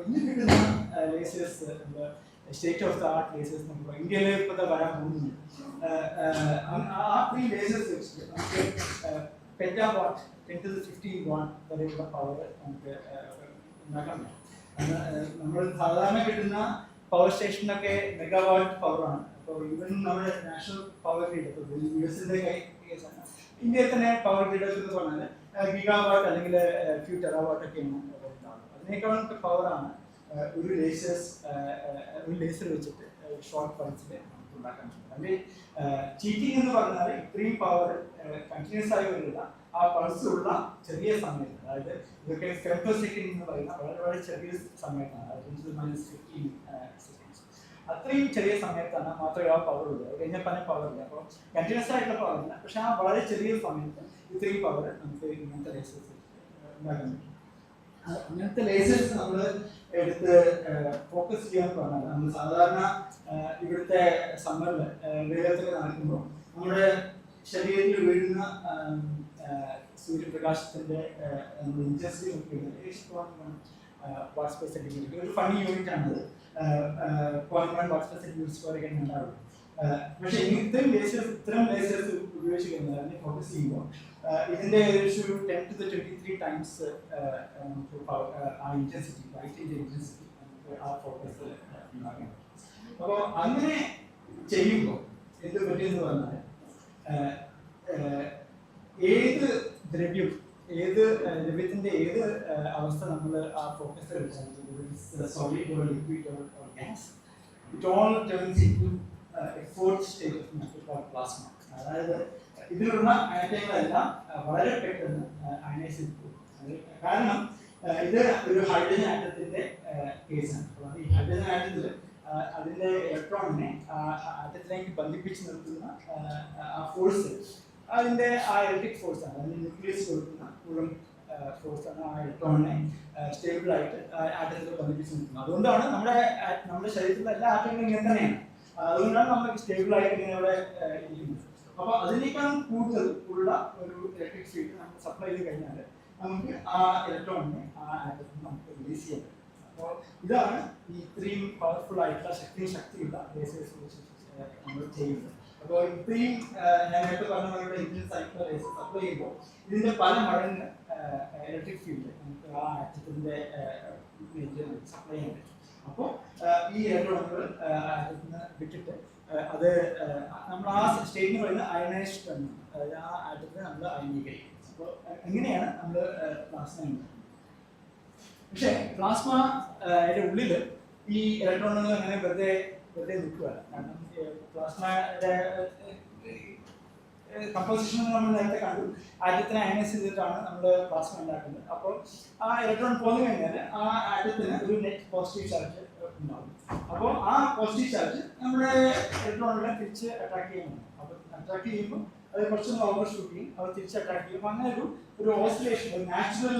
ഇനി കിട്ടുന്ന ലേസേഴ്സ് state of the art ലേസേഴ്സ് നമുക്ക് ഇന്ത്യയിൽ ഇപ്പോഴത്തെ വരാൻ പോകുന്നുണ്ട്. ആ 3 ലേസേഴ്സ് വെച്ചിട്ട് നമുക്ക് പെറ്റാവാട്ട് 10⁻50 വാട്ട് വരെയുള്ള പവർ നമുക്ക് ഉണ്ടാക്കാൻ പറ്റും. നമ്മൾ സാധാരണ കിട്ടുന്ന പവർ സ്റ്റേഷനൊക്കെ മെഗാവാട്ട് പവറാണ്. അപ്പോൾ ഈവൻ നമ്മുടെ നാഷണൽ പവർ ഗ്രിഡ്, ഇപ്പോൾ US-ന്റെ കേസാണ്, ഇന്ത്യയിൽ തന്നെ പവർ ഗ്രിഡ് എന്ന് പറഞ്ഞാൽ ഗിഗാവാട്ട് അല്ലെങ്കിൽ ഫ്യൂ ടെറാവാട്ട് ഒക്കെയാണ് ഉണ്ടാവുന്നത്. അതിനേക്കാളും പവറാണ് ഒരു ലേസർ വെച്ചിട്ട് ഷോർട്ട് പൾസിൽ നമുക്ക് ഉണ്ടാക്കാൻ പറ്റും. അതിൽ ചീറ്റിംഗ് എന്ന് പറഞ്ഞാൽ ഇത്രയും പവർ കണ്ടിന്യൂസ് ആയി വരില്ല, ആ പൾസ് ഉള്ള ചെറിയ സമയത്ത്, അതായത് ഇതൊക്കെ ഫെംറ്റോസെക്കൻഡ് എന്ന് പറയുന്ന വളരെ വളരെ ചെറിയ സമയത്താണ്, -15 സെക്കൻഡ്സ്, അത്രയും ചെറിയ സമയത്താണ് മാത്രമേ ആ പവർ ഉള്ളൂ. അത് കഴിഞ്ഞാൽ തന്നെ പവർ ഇല്ല. അപ്പോൾ കണ്ടിന്യൂസ് ആയിട്ടുള്ള പവർ ഇല്ല, പക്ഷെ ആ വളരെ ചെറിയ സമയത്ത് ഇത്രയും പവർ നമുക്ക് ഇങ്ങനത്തെ ലേസേഴ്സ് ഉണ്ടാക്കാൻ പറ്റും. അങ്ങനത്തെ ലേസേഴ്സ് നമ്മൾ എടുത്ത് ഫോക്കസ് ചെയ്യാൻ പറഞ്ഞാൽ നമ്മൾ സാധാരണ ഇവിടുത്തെ സമ്മറിൽ വെയിലത്തൊക്കെ നടക്കുമ്പോൾ നമ്മുടെ ശരീരത്തിൽ വീഴുന്ന സൂര്യപ്രകാശത്തിന്റെ ഇൻറ്റൻസിറ്റി നോക്കിയാണ് വാട്ട്സ് പെർ സെന്റിമീറ്റർ. ഒരു ഫണ്ണി യൂണിറ്റ് ആണത്, 0.1 വാട്ട്സ് പെർ സെന്റിമീറ്റർ സ്ക്വയർ ഒക്കെ ഉണ്ടാവുള്ളൂ. പക്ഷേ ഇത്തരം ലേസേഴ്സ് ഉപയോഗിച്ച് കഴിഞ്ഞാൽ ഫോക്കസ് ചെയ്യുമ്പോൾ ഇതിന്റെ ഒരു 10⁻23 ടൈംസ് നമുക്ക് ആ ഇൻറ്റൻസിറ്റി, ലൈറ്റിന്റെ ഇൻറ്റൻസിറ്റി നമുക്ക് ആ ഫോക്കസ് ഉണ്ടാക്കാൻ പറ്റും. അപ്പോൾ അങ്ങനെ ചെയ്യുമ്പോൾ എന്ത് പറ്റിയെന്ന് പറഞ്ഞാൽ ഏത് ദ്രവ്യത്തിന്റെ ഏത് അവസ്ഥ നമ്മൾ ആ ഫോക്കസിൽ വെച്ചാൽ solid or liquid or gas, it all turns into a fourth state of matter called plasma. അതായത് ഇതിലുള്ള ആറ്റങ്ങളെല്ലാം വളരെ പെട്ടെന്ന് അയനൈസ് ചെയ്തു പോകും. കാരണം ഇത് ഒരു ഹൈഡ്രജൻ ആറ്റത്തിന്റെ കേസാണ്. ഈ ഹൈഡ്രജൻ ആറ്റത്തിൽ അതിന്റെ ഇലക്ട്രോണിനെ ആറ്റത്തിലേക്ക് ബന്ധിപ്പിച്ച് നിർത്തുന്ന ആ ഫോഴ്സ്, അതിന്റെ ആ ഇലക്ട്രിക് ഫോഴ്സ് ആണ്, അതിന്റെ ന്യൂക്ലിയസ് കൊടുക്കുന്ന കൂളംബ് ഫോഴ്സ് ആണ് ആ ഇലക്ട്രോണിനെ സ്റ്റേബിൾ ആയിട്ട് ആറ്റത്തിൽ ബന്ധിപ്പിച്ച് നിർത്തുന്നത്. അതുകൊണ്ടാണ് നമ്മുടെ ശരീരത്തിലെ എല്ലാ ആറ്റങ്ങളും ഇങ്ങനെ തന്നെയാണ്. അതുകൊണ്ടാണ് നമ്മൾ സ്റ്റേബിൾ ആയിട്ട് ഇങ്ങനെ ഇവിടെ ഇരിക്കുന്നത്. അപ്പോൾ അതിനേക്കാളും കൂടുതൽ ഉള്ള ഒരു ഇലക്ട്രിക് ഫീൽഡ് നമ്മൾ സപ്ലൈ ചെയ്ത് കഴിഞ്ഞാൽ നമുക്ക് ആ ഇലക്ട്രോണിനെ ആ ആറ്റത്തിൽ നമുക്ക് റിലീസ് ചെയ്യാൻ പറ്റും. അപ്പോൾ ഇതാണ് ഈ ഇത്രയും പവർഫുൾ ആയിട്ടുള്ള ശക്തിയുള്ള ലേസേഴ്സ് നമ്മൾ ചെയ്യുന്നത്. അപ്പോൾ ഇത്രയും ഞാൻ നേരത്തെ പറഞ്ഞ പോലെ ഇന്റൻസ് ആയിട്ടുള്ള ലേസർ സപ്ലൈ ചെയ്യുമ്പോൾ ഇതിന്റെ പല മടങ്ങ് ഇലക്ട്രിക് ഫീൽഡ് നമുക്ക് ആ ആറ്റത്തിന്റെ സപ്ലൈ ചെയ്യാൻ പറ്റും. അപ്പോൾ ഈ ഇലക്ട്രോണുകൾ ആറ്റത്തിന് വിട്ടിട്ട് അത് നമ്മൾ ആ സ്റ്റേറ്റിന് പറയുന്ന അയണൈസ്ഡ് ആണ്, അതായത് ആ ആറ്റത്തിന് നമ്മൾ അയനീകരിക്കും. അപ്പോൾ എങ്ങനെയാണ് നമ്മൾ പ്ലാസ്മ ഉണ്ടാക്കുന്നത്? പക്ഷേ പ്ലാസ്മയുടെ ഉള്ളിൽ ഈ ഇലക്ട്രോണുകൾ അങ്ങനെ വെറുതെ നിൽക്കുകയാണ്. കാരണം പ്ലാസ്മയുടെ കമ്പോസിഷൻ നമ്മൾ നേരത്തെ കണ്ടു, ആറ്റത്തിനെ അയനൈസ് ചെയ്തിട്ടാണ് നമ്മൾ പ്ലാസ്മ ഉണ്ടാക്കുന്നത്. അപ്പോൾ ആ ഇലക്ട്രോൺ പോന്നു കഴിഞ്ഞാൽ ആ ആറ്റത്തിന് ഒരു നെറ്റ് പോസിറ്റീവ് ചാർജ് ഉണ്ടാവും. അപ്പോൾ ആ പോസിറ്റീവ് ചാർജ് നമ്മുടെ ഇലക്ട്രോണിനെ തിരിച്ച് അട്രാക്ട് ചെയ്യുന്നുണ്ട്. അപ്പോൾ അട്രാക്ട് ചെയ്യുമ്പോൾ അത് കുറച്ചൊന്ന് ഓവർ ഷൂട്ട് ചെയ്യും, അത് തിരിച്ച് അട്രാക്ട് ചെയ്യുമ്പോൾ അങ്ങനെ ഒരു ഓസിലേഷൻ, ഒരു നാച്ചുറൽ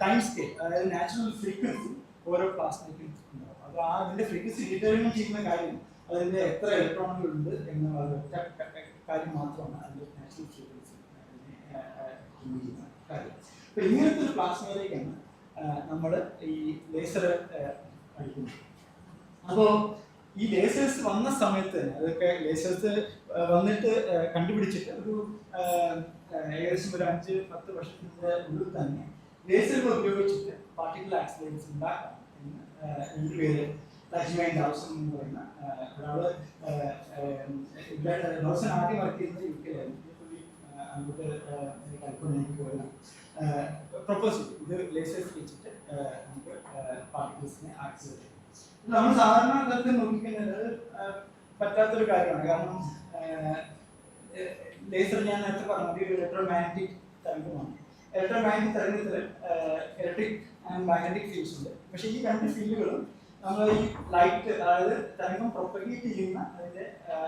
ടൈം സ്കെയിൽ, അതായത് നാച്ചുറൽ ഫ്രീക്വൻസി ഓരോ പ്ലാസ്മയ്ക്കും ഉണ്ടാവും. അപ്പോൾ ആ അതിന്റെ ഫ്രീക്വൻസി ഡിറ്റർമിൻ ചെയ്യുന്ന കാര്യം അതിന്റെ എത്ര ഇലക്ട്രോണുകൾ ഉണ്ട് എന്നുള്ള കാര്യം മാത്രമാണ് അതിന്റെ നാച്ചുറൽ ഫ്രീക്വൻസി കാര്യം. അപ്പൊ ഇങ്ങനത്തെ ഒരു പ്ലാസ്മയിലേക്കാണ് നമ്മൾ ഈ ലേസർ അടിക്കുന്നത്. അപ്പോൾ ഈ ലേസേഴ്സ് വന്ന സമയത്ത് തന്നെ, അതൊക്കെ ലേസേഴ്സ് വന്നിട്ട് കണ്ടുപിടിച്ചിട്ട് ഒരു ഏകദേശം ഒരു 5-10 വർഷത്തിന്റെ ഉള്ളിൽ തന്നെ ലേസറുകൾ ഉപയോഗിച്ചിട്ട് പാർട്ടിക്കിൾ ആക്സിലേറ്റേഴ്സ് ഉണ്ടാക്കാം എന്ന് രണ്ടുപേര്, ലക്ഷ്മി ഡൗസൺ എന്ന് പറയുന്ന ഒരാള്, ഡൗസൺ ആദ്യം വർക്ക് ചെയ്യുന്നത് UK യിലായിരുന്നു. അങ്ങോട്ട് കാലിഫോർണിയയിലേക്ക് പോയതാണ്. പ്രൊപ്പോസ് ചെയ്തു ഇത് ലേസേഴ്സ് വെച്ചിട്ട് നമുക്ക് പാർട്ടിക്കിൾസിനെ ആക്സിലേറ്റ് ചെയ്യും. നമ്മൾ സാധാരണ അതൊക്കെ നോക്കിക്കഴിഞ്ഞാൽ പറ്റാത്തൊരു കാര്യമാണ്. കാരണം ലേസർ ഞാൻ നേരത്തെ പറഞ്ഞത് ഒരു ഇലക്ട്രോമാഗ്നറ്റിക് തരംഗമാണ്. ഇലക്ട്രോമാഗ്നറ്റിക് തരംഗത്തിൽ ഇലക്ട്രിക് ആൻഡ് മാഗ്നറ്റിക് ഫീൽഡ്സ് ഉണ്ട്. പക്ഷേ ഈ രണ്ട് ഫീൽഡുകളും നമ്മൾ ഈ ലൈറ്റ്, അതായത് തരംഗം പ്രൊപ്പഗേറ്റ് ചെയ്യുന്ന അതിന്റെ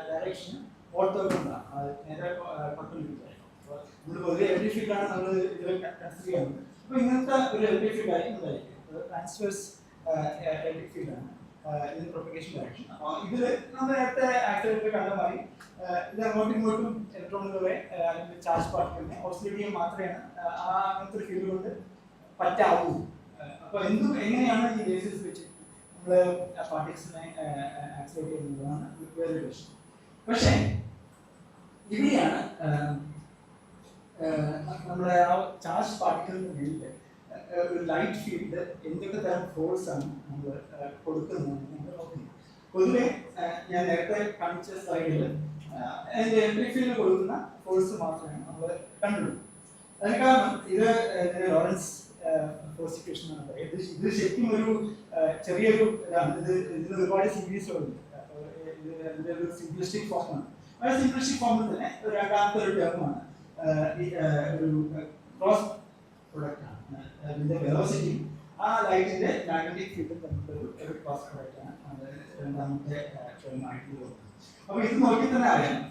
ഡയറക്ഷൻ ഓർത്തോഗോണലാണ്, അത് നേരെ പെർപെൻഡിക്കുലർ. അപ്പോൾ നമ്മൾ പൊതുവെ ഇലക്ട്രിക് ഫീൽഡാണ് നമ്മൾ ഇതിൽ കൺസിഡർ ചെയ്യുന്നത്. അപ്പോൾ ഇങ്ങനത്തെ ഒരു ഇലക്ട്രിക് ഫീൽഡ് ആയിരിക്കും ഉണ്ടായിരിക്കും. ട്രാൻസ്വേഴ്സ് ഇലക്ട്രിക് ഫീൽഡാണ് ഇതിന് പ്രൊപ്പഗേഷൻ ഡയറക്ഷൻ. അപ്പോൾ ഇതിൽ നമ്മൾ നേരത്തെ ആക്സിലേറ്റർ കണ്ട മാതിരി ഇത് അങ്ങോട്ടും ഇങ്ങോട്ടും ഇലക്ട്രോണുകളെ അല്ലെങ്കിൽ ചാർജ് പാർട്ടിക്കിളിനെ ഓസിലേറ്റ് ചെയ്യാൻ മാത്രമേ അങ്ങനത്തെ ഒരു ഫീൽഡ് കൊണ്ട് പറ്റാവൂ. അപ്പോൾ എങ്ങനെയാണ് ഈ ബേസിസ് വെച്ച് നമ്മൾ പാർട്ടിക്സിനെ ആക്സിലേറ്റ് ചെയ്യുന്നതാണ് വേറൊരു പ്രശ്നം. പക്ഷേ ഇവിടെയാണ് നമ്മുടെ ആ ചാർജ് പാർട്ടിക്കിളിന് വേണ്ടി ഒരു ലൈറ്റ് ഫീൽഡ് എന്തൊക്കെ തരം ഫോഴ്സ് ആണ് നമ്മൾ കൊടുക്കുന്നത് നമ്മൾ നോക്കുന്നത്. പൊതുവെ ഞാൻ നേരത്തെ കാണിച്ച സ്ലൈഡിൽ അതിന്റെ ഇലക്ട്രിക് ഫീൽഡ് കൊടുക്കുന്ന ഫോഴ്സ് മാത്രമേ നമ്മൾ കണ്ടുള്ളൂ. അതിന് കാരണം ഇത് ലോറൻസ് ഫോഴ്സ് ഇക്വേഷൻ എന്നാണ് പറയുന്നത്. ഇത് ശരിക്കും ഒരു ചെറിയൊരു ഇതാണ്. ഇതിന് ഒരുപാട് സീരീസുകളുണ്ട്. ഇതിന്റെ ഒരു സിംപ്ലിസ്റ്റിക് ഫോമാണ്. ആ സിംപ്ലിസ്റ്റിക് ഫോമിൽ തന്നെ രണ്ടാമത്തെ ഒരു ടേമാണ് ഒരു ക്രോസ് പ്രൊഡക്റ്റ് ആണ്. ഇതിന്റെ വെലോസിറ്റി ആ ലൈറ്റിന്റെ മാഗ്നറ്റിക് ഫീൽഡ് തമ്മിലൊരു ക്രോസ് പ്രൊഡക്റ്റ് ആണ്. അത് രണ്ടാമത്തെ ടേമായിട്ട്. അപ്പൊ ഇത് നോക്കി തന്നെ അറിയാം,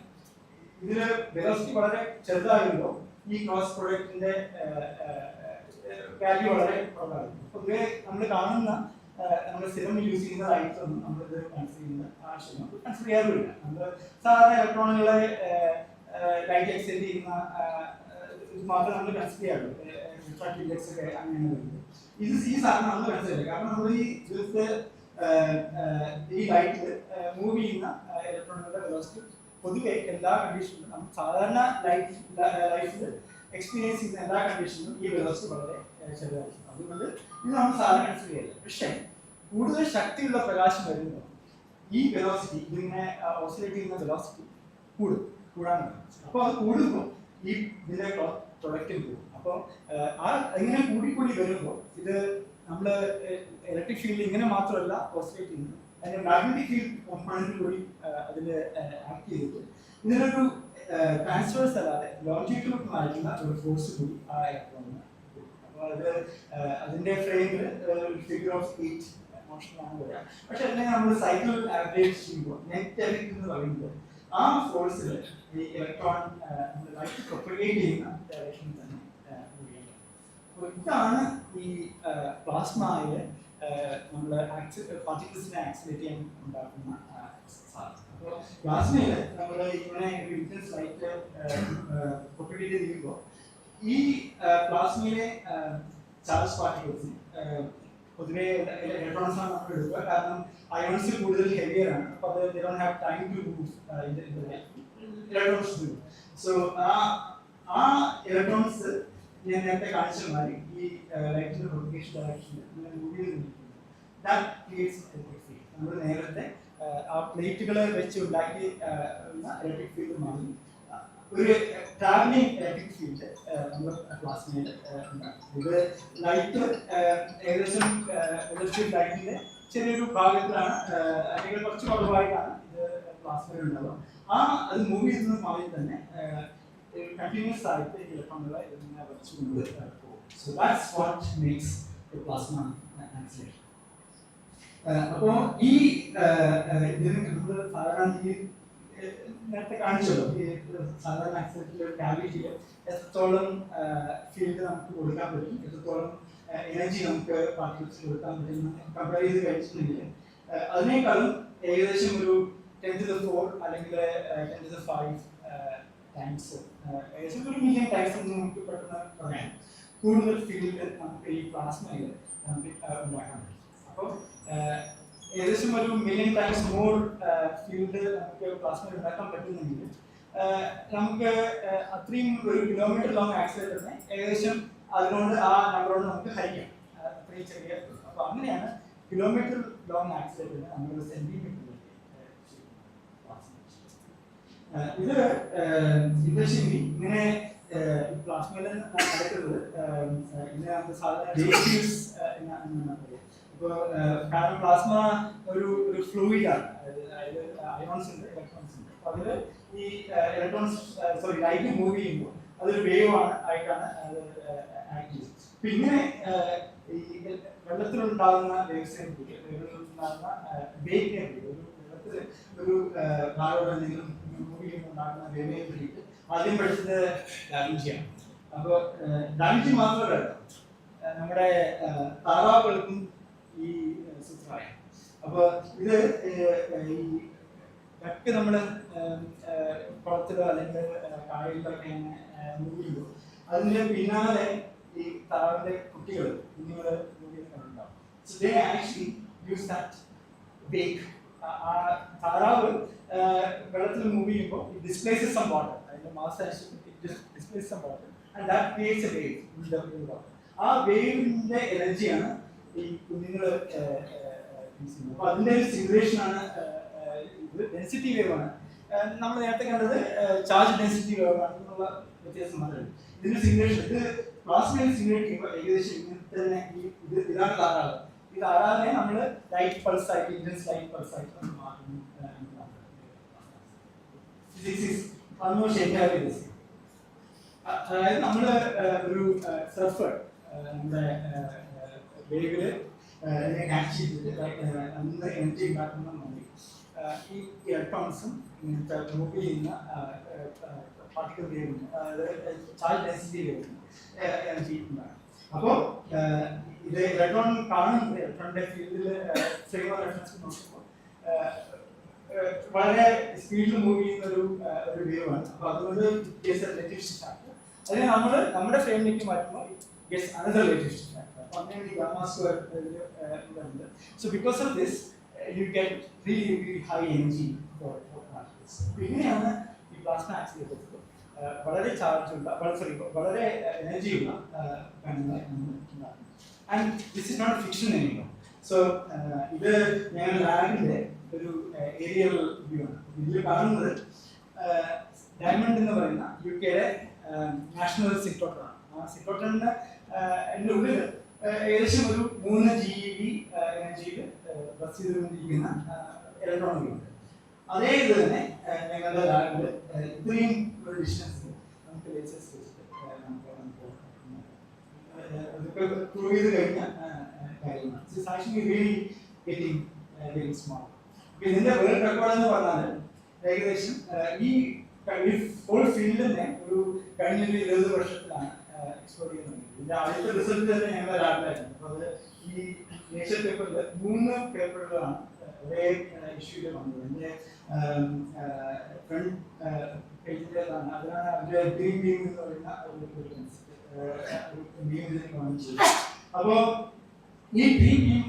ഇതില് വെലോസിറ്റി വളരെ ചെറുതായല്ലോ ഈ ക്രോസ് പ്രൊഡക്റ്റിന്റെ വാല്യൂ വളരെ കുറവായിരുന്നു. പൊതുവെ നമ്മൾ കാണുന്ന നമ്മൾ സ്ഥിരം യൂസ് ചെയ്യുന്ന ലൈറ്റ്സ് ഒന്നും നമ്മളിത് കൺസിഡർ ചെയ്യുന്ന ആവശ്യം കൺസിഡർ ചെയ്യാറില്ല. നമ്മൾ സാധാരണ ഇലക്ട്രോണുകളെ ലൈറ്റ് എക്സ്റ്റെൻഡ് ചെയ്യുന്ന ഇത് മാത്രമേ നമ്മൾ കൺസിഡർ ചെയ്യാറുള്ളൂ. ഇലക്ട്രിക് ഒക്കെ അങ്ങനെ വരുന്നത് ഇത് ഈ സാധനം നമ്മൾ കൺസിഡർ ചെയ്യുക. കാരണം നമ്മൾ ഈ ഇവിടുത്തെ ഈ ലൈറ്റിൽ മൂവ് ചെയ്യുന്ന ഇലക്ട്രോണുകളുടെ വെലോസിറ്റി പൊതുവെ എല്ലാ കണ്ടീഷനിലും നമ്മൾ സാധാരണ ലൈഫിൽ എക്സ്പീരിയൻസ് ചെയ്യുന്ന എല്ലാ കണ്ടീഷനിലും ഈ വെലോസിറ്റി വളരെ ചെറുതായിരിക്കും. അതുകൊണ്ട് ഇത് നമ്മൾ സാധാരണ കൺസിഡർ ചെയ്യില്ല. പക്ഷേ കൂടുതൽ ശക്തിയുള്ള പ്രകാശം വരുമ്പോൾ ഈ വെലോസിറ്റി ഇതിങ്ങനെ ഓസിലേറ്റ് ചെയ്യുന്ന വെലോസിറ്റി കൂടാനുണ്ട്. അപ്പോൾ അത് കൂടുമ്പോൾ ഈ ഇതിന്റെ പ്രൊഡക്റ്റിൽ പോകും. അപ്പോൾ ആ ഇങ്ങനെ കൂടിക്കൂടി വരുമ്പോൾ ഇത് നമ്മൾ ഇലക്ട്രിക് ഫീൽഡ് ഇങ്ങനെ മാത്രമല്ല ഓസിലേറ്റ് ചെയ്യുന്നത്, അതിന്റെ മാഗ്നറ്റിക് ഫീൽഡ് കോമ്പണന്റ് കൂടി അതിൽ ആക്ട് ചെയ്തിട്ട് ഇതിനൊരു ട്രാൻസ്ഫേഴ്സ് അല്ലാതെ ലോജിക്കൽ ആയിട്ടുള്ള ഒരു ഫോഴ്സ് കൂടി ആ ഇലക്ട്രോണിന്. അപ്പോൾ അത് അതിന്റെ ഫ്രെയിമിൽ ഫിഗർ ഓഫ് 8 മോഷനാണ് വരിക. പക്ഷെ അല്ലെങ്കിൽ നമ്മൾ സൈക്കിൾ ആവറേജ് ചെയ്യുമ്പോൾ നെറ്റ് എഫക്ട് എന്ന് പറയുന്നത് ആ ഫോഴ്സിൽ ഈ ഇലക്ട്രോൺ ലൈറ്റ് പ്രൊപ്പഗേറ്റ് ചെയ്യുന്ന ഡയറക്ഷനിൽ തന്നെ മൂവിയാണ്. അപ്പോൾ ഇതാണ് ഈ പ്ലാസ്മയില് നമ്മൾ പാർട്ടിക്കിൾസിനെ ആക്സിലേറ്റ് ചെയ്യാൻ ഉണ്ടാക്കുന്ന സാധനം. അപ്പോൾ പ്ലാസ്മയിൽ നമ്മൾ ഇങ്ങനെ ഇന്റൻസ് ലൈറ്റ് പ്രൊപ്പഗേറ്റ് ചെയ്യുമ്പോൾ ഈ പ്ലാസ്മയിലെ ചാർജ് പാർട്ടിക്കിൾസിന് പൊതുവെ ഇലക്ട്രോൺസ് ആണ് നമ്മൾ എടുക്കുക. കാരണം അയോൺസ് കൂടുതൽ ഹെവിയർ ആണ്. അപ്പോൾ അത് they don't have time to move in the light. Electrons do. So ആ ഇലക്ട്രോൺസ് ഞാൻ നേരത്തെ കാണിച്ച മാതിരി ഈ ലൈറ്റിന്റെ പ്രൊപ്പഗേഷൻ ഡയറക്ഷനിൽ ഇങ്ങനെ മൂവ് ചെയ്ത് നിൽക്കുന്നു. That creates electric field. നമ്മൾ നേരത്തെ ആ പ്ലേറ്റുകൾ വെച്ച് ഉണ്ടാക്കി ഇലക്ട്രിക് ഫീൽഡ് മാറി ഒരു ട്രാവലിംഗ് ഇലക്ട്രിക് ഫീൽഡ് നമ്മൾ പ്ലാസ്മയിൽ ഉണ്ടാക്കും. ഇത് ലൈറ്റ് ഏകദേശം ഇലക്ട്രിക് ലൈറ്റിന്റെ ചെറിയൊരു ഭാഗത്തിലാണ് അല്ലെങ്കിൽ കുറച്ച് കുറവായിട്ടാണ് ഇത് പ്ലാസ്മയിൽ ഉണ്ടാവുക. അത് മൂവ് ചെയ്യുന്ന സമയത്ത് തന്നെ കണ്ടിന്യൂസ് ആയിട്ട് ഇലക്ട്രോണുകളെ ഇതിനെ വരച്ചുകൊണ്ട് പോകും. So that's what makes A plasma acceleration. അപ്പോൾ ഈ ഇതിന് നമ്മൾ സാധാരണ ഈ നേരത്തെ കാണിച്ചല്ലോ, ഈ സാധാരണ ആക്സിലേറ്ററിലെ കാവിറ്റിയിൽ എത്രത്തോളം ഫീൽഡ് നമുക്ക് കൊടുക്കാൻ പറ്റും, എത്രത്തോളം എനർജി നമുക്ക് പാർട്ടിക്കിൾസിൽ കൊടുക്കാൻ പറ്റും കമ്പയർ ചെയ്ത് കഴിച്ചിട്ടുണ്ടെങ്കിൽ അതിനേക്കാളും ഏകദേശം ഒരു 10⁴ അല്ലെങ്കിൽ 10⁵ ടൈംസ്, ഏകദേശം ഒരു മില്യൺ ടൈംസ് എന്ന് നമുക്ക് പെട്ടെന്ന് പറയാം കൂടുതൽ ഫീൽഡ് നമുക്ക് ഈ പ്ലാസ്മയിൽ നമുക്ക് ഉണ്ടാക്കാൻ പറ്റും. അപ്പോൾ ഏകദേശം ഒരു മില്യൺ ടൈംസ് മോർ ഫീൽഡ് നമുക്ക് പ്ലാസ്മയിൽ ഉണ്ടാക്കാൻ പറ്റുന്നെങ്കിൽ നമുക്ക് അത്രയും ഒരു കിലോമീറ്റർ ലോങ് ആക്സിലേറ്ററിനെ ഏകദേശം അതിനോട് ആ നമ്പറോട് നമുക്ക് ഹരിക്കാം, അത്രയും ചെറിയ. അപ്പോൾ അങ്ങനെയാണ് കിലോമീറ്റർ ലോങ് ആക്സിലേറ്ററിനെ നമ്മൾ സെന്റിമീറ്ററിലേക്ക് ഇത് ശരി. ഇങ്ങനെ പ്ലാസ്മയിൽ നടക്കുന്നത് ഇതിനെ നമുക്ക് സാധാരണ റേഷ്യൂസ് എന്നാണ് പറയുക. ഇപ്പോൾ കാരണം പ്ലാസ്മ ഒരു ഫ്ലൂയിഡ് ആണ്, അതായത് അയോൺസ് ഉണ്ട്, ഇലക്ട്രോൺസ് ഉണ്ട്. അപ്പോൾ അതിൽ ഈ ഇലക്ട്രോൺസ് ലൈറ്റ് മൂവ് ചെയ്യുമ്പോൾ അതൊരു വേവ് ആയിട്ടാണ് അത് ആക്ട് ചെയ്യുന്നത്. പിന്നെ ഈ വെള്ളത്തിലുണ്ടാകുന്ന വേവ്സിനെ വെള്ളത്തിലുണ്ടാകുന്ന വേവിനെ ഒരു വെള്ളത്തിൽ ഒരു ഭാഗം എന്തെങ്കിലും മൂവ് ചെയ്യുമ്പോൾ ഉണ്ടാകുന്ന വേവിനെ പറ്റിയിട്ട് ആദ്യം പഠിച്ചത് ഡാവിഞ്ചിയാണ്. അപ്പോൾ ഡാവിഞ്ചി മാത്രമല്ല, നമ്മുടെ താറാവുകൾക്കും ഈ സൂത്രമായ. അപ്പോൾ ഇത് ഈ ഒക്കെ നമ്മൾ കുളത്തിലോ അല്ലെങ്കിൽ കായലിലൊക്കെ മൂവ് ചെയ്യുമ്പോൾ അതിൻ്റെ പിന്നാലെ ഈ താറാവിന്റെ കുട്ടികൾ കുഞ്ഞുങ്ങൾ കണ്ടിട്ടുണ്ടാവും. So they actually use that wake. ആ താറാവ് വെള്ളത്തിൽ മൂവ് ചെയ്യുമ്പോൾ it displaces some water. അതിന്റെ mass it just displaces some water and that creates a wave in the water. ആ വേവിന്റെ എനർജിയാണ് ഈ കുഞ്ഞുങ്ങള് യൂസ് ചെയ്യുന്നത്. അപ്പൊ അതിന്റെ ഒരു സിമുലേഷൻ ആണ് ഇത്. ഡെൻസിറ്റി വേവ് ആണ്. നമ്മൾ നേരത്തെ കണ്ടത് ചാർജ് ഡെൻസിറ്റി വേവ് ആണെന്നുള്ള വ്യത്യാസം മാത്രമേ. ഇതിന്റെ സിമുലേഷൻ ഇത് പ്ലാസ്മയിൽ സിമുലേറ്റ് ചെയ്യുമ്പോൾ ഏകദേശം ഇങ്ങനത്തെ തന്നെ ഇതാണ് താറാവ്. ഈ താറാവിനെ നമ്മൾ ലൈറ്റ് പൾസ് ആയിട്ട് ഇന്റൻസ് ലൈറ്റ് പൾസ് ആയിട്ട് നമ്മൾ മാറ്റുന്നു. അതായത് നമ്മൾ ഒരു സർഫർ നമ്മുടെ വേവില് ക്യാച്ച് ചെയ്തിട്ട് നല്ല എനർജി ഉണ്ടാക്കുന്ന മതി ഈ ഇലക്ട്രോൺസും ഇങ്ങനത്തെ മൂവ് ചെയ്യുന്ന പാർട്ടിക്കൽ വേവിന് ചാർജ് ഡെൻസിറ്റി വേവിന് എനർജി ഉണ്ടാകും. അപ്പോൾ ഇത് ഇലക്ട്രോൺ കാണുന്നത് ഇലക്ട്രോണിന്റെ ഫീൽഡിൽ ഫ്രെയിം ഓഫ് റെഫറൻസ് നോക്കുമ്പോൾ വളരെ സ്പീഡിൽ മൂവ് ചെയ്യുന്ന ഒരു വേവാണ്. അപ്പൊ അതുകൊണ്ട് റിലേറ്റീവ് ഷിഫ്റ്റ് അതിനെ നമ്മൾ നമ്മുടെ ഫ്രെയിമിലേക്ക് മാറ്റുമ്പോൾ another relative shift factor. Again, the gamma square. So because of this, you get really high energy for particles. ഇങ്ങനെയാണ് ഈ പ്ലാസ്മ ആക്സിലേറ്റർ വളരെ ചാർജ് ഉള്ള വളരെ എനർജി ഉള്ള കണങ്ങൾ ഉണ്ടാകുന്നത്. And this is not fiction anymore. So ഇത് ഞങ്ങൾ ലാബിന്റെ ഒരു ഏരിയൽ വ്യൂ ആണ്. ഇതിൽ കാണുന്നത് ഡയമണ്ട് എന്ന് പറയുന്ന UK-യുടെ നാഷണൽ സിക്ലോട്രോൺ ആണ്. ആ സിക്ലോട്രോണിന്റെ അതിൻ്റെ ഉള്ളിൽ ഏകദേശം ഒരു 3 GeV എനർജിയിൽ ബസ് ചെയ്തുകൊണ്ടിരിക്കുന്ന ഇലക്ട്രോണുകളുണ്ട്. അതേ ഇത് തന്നെ ഞങ്ങളുടെ ലാബിൽ ഇത്രയും ഒരു ഡിസ്റ്റൻസ് നമുക്ക് ലേസേഴ്സ് വെച്ചിട്ട് നമുക്ക് പ്രൂവ് ചെയ്ത് കഴിഞ്ഞ കാര്യമാണ്. It's actually really getting very small. ഇതിന്റെ വേൾഡ് റെക്കോർഡ് എന്ന് പറഞ്ഞാൽ ഏകദേശം ഈ ഹോൾ ഫീൽഡിനെ ഒരു കഴിഞ്ഞ 20 വർഷത്തിലാണ് എക്സ്പ്ലോർ ചെയ്യുന്നത്. ഇതിന്റെ ആദ്യത്തെ റിസൾട്ട് തന്നെ ഞങ്ങളുടെ ലാബിലായിരുന്നു. അപ്പോൾ അത് ഈ നേച്ചർ പേപ്പറിൽ 3 പേപ്പറുകളാണ് ഒരേ ഇഷ്യൂല് വന്നത്. എൻ്റെ ഫ്രണ്ട് പേജിലേതാണ്. അതിനാണ് അവരുടെ ഗ്രീൻ ബീം എന്ന് പറയുന്ന ഒരു ബീം ഇതിന് കാണിച്ചത്. അപ്പോൾ ഈ ഗ്രീൻ ബീം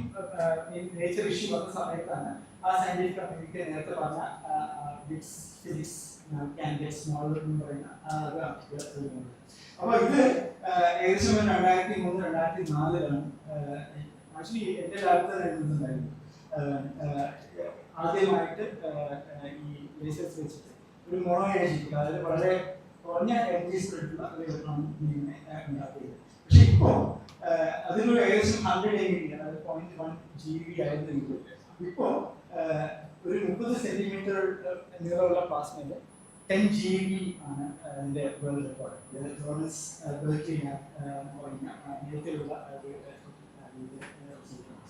നേച്ചർ ഇഷ്യൂ വന്ന സമയത്താണ് ആ സയന്റിഫിക് കമ്മ്യൂണിറ്റി നേരത്തെ പറഞ്ഞ bits physics can get smaller എന്ന് പറയുന്ന അപ്പോൾ ഇത് ഏകദേശം 2003-2004 ആക്ച്വലി എൻ്റെ ലാബിൽ തന്നെ എഴുതുന്നുണ്ടായിരുന്നു. ആദ്യമായിട്ട് ഈ ലേസേഴ്സ് വെച്ചിട്ട് ഒരു മോണോ എനർജി, അതായത് വളരെ കുറഞ്ഞ എനർജി സ്പ്രെഡുള്ള ഒരു ഇലക്ട്രോൺ ബീമിനെ ഉണ്ടാക്കിയത്. പക്ഷെ ഇപ്പോൾ അതിനൊരു ഏകദേശം 100 MeV, അതായത് 0.1 GeV ആയിരുന്നെങ്കിൽ ഇപ്പോൾ ഒരു 30 സെന്റിമീറ്റർ നീളമുള്ള പ്ലാസ്മയിൽ 10 GeV ആണ് അതിന്റെ വേൾഡ് റെക്കോർഡ്. നേരത്തെയുള്ള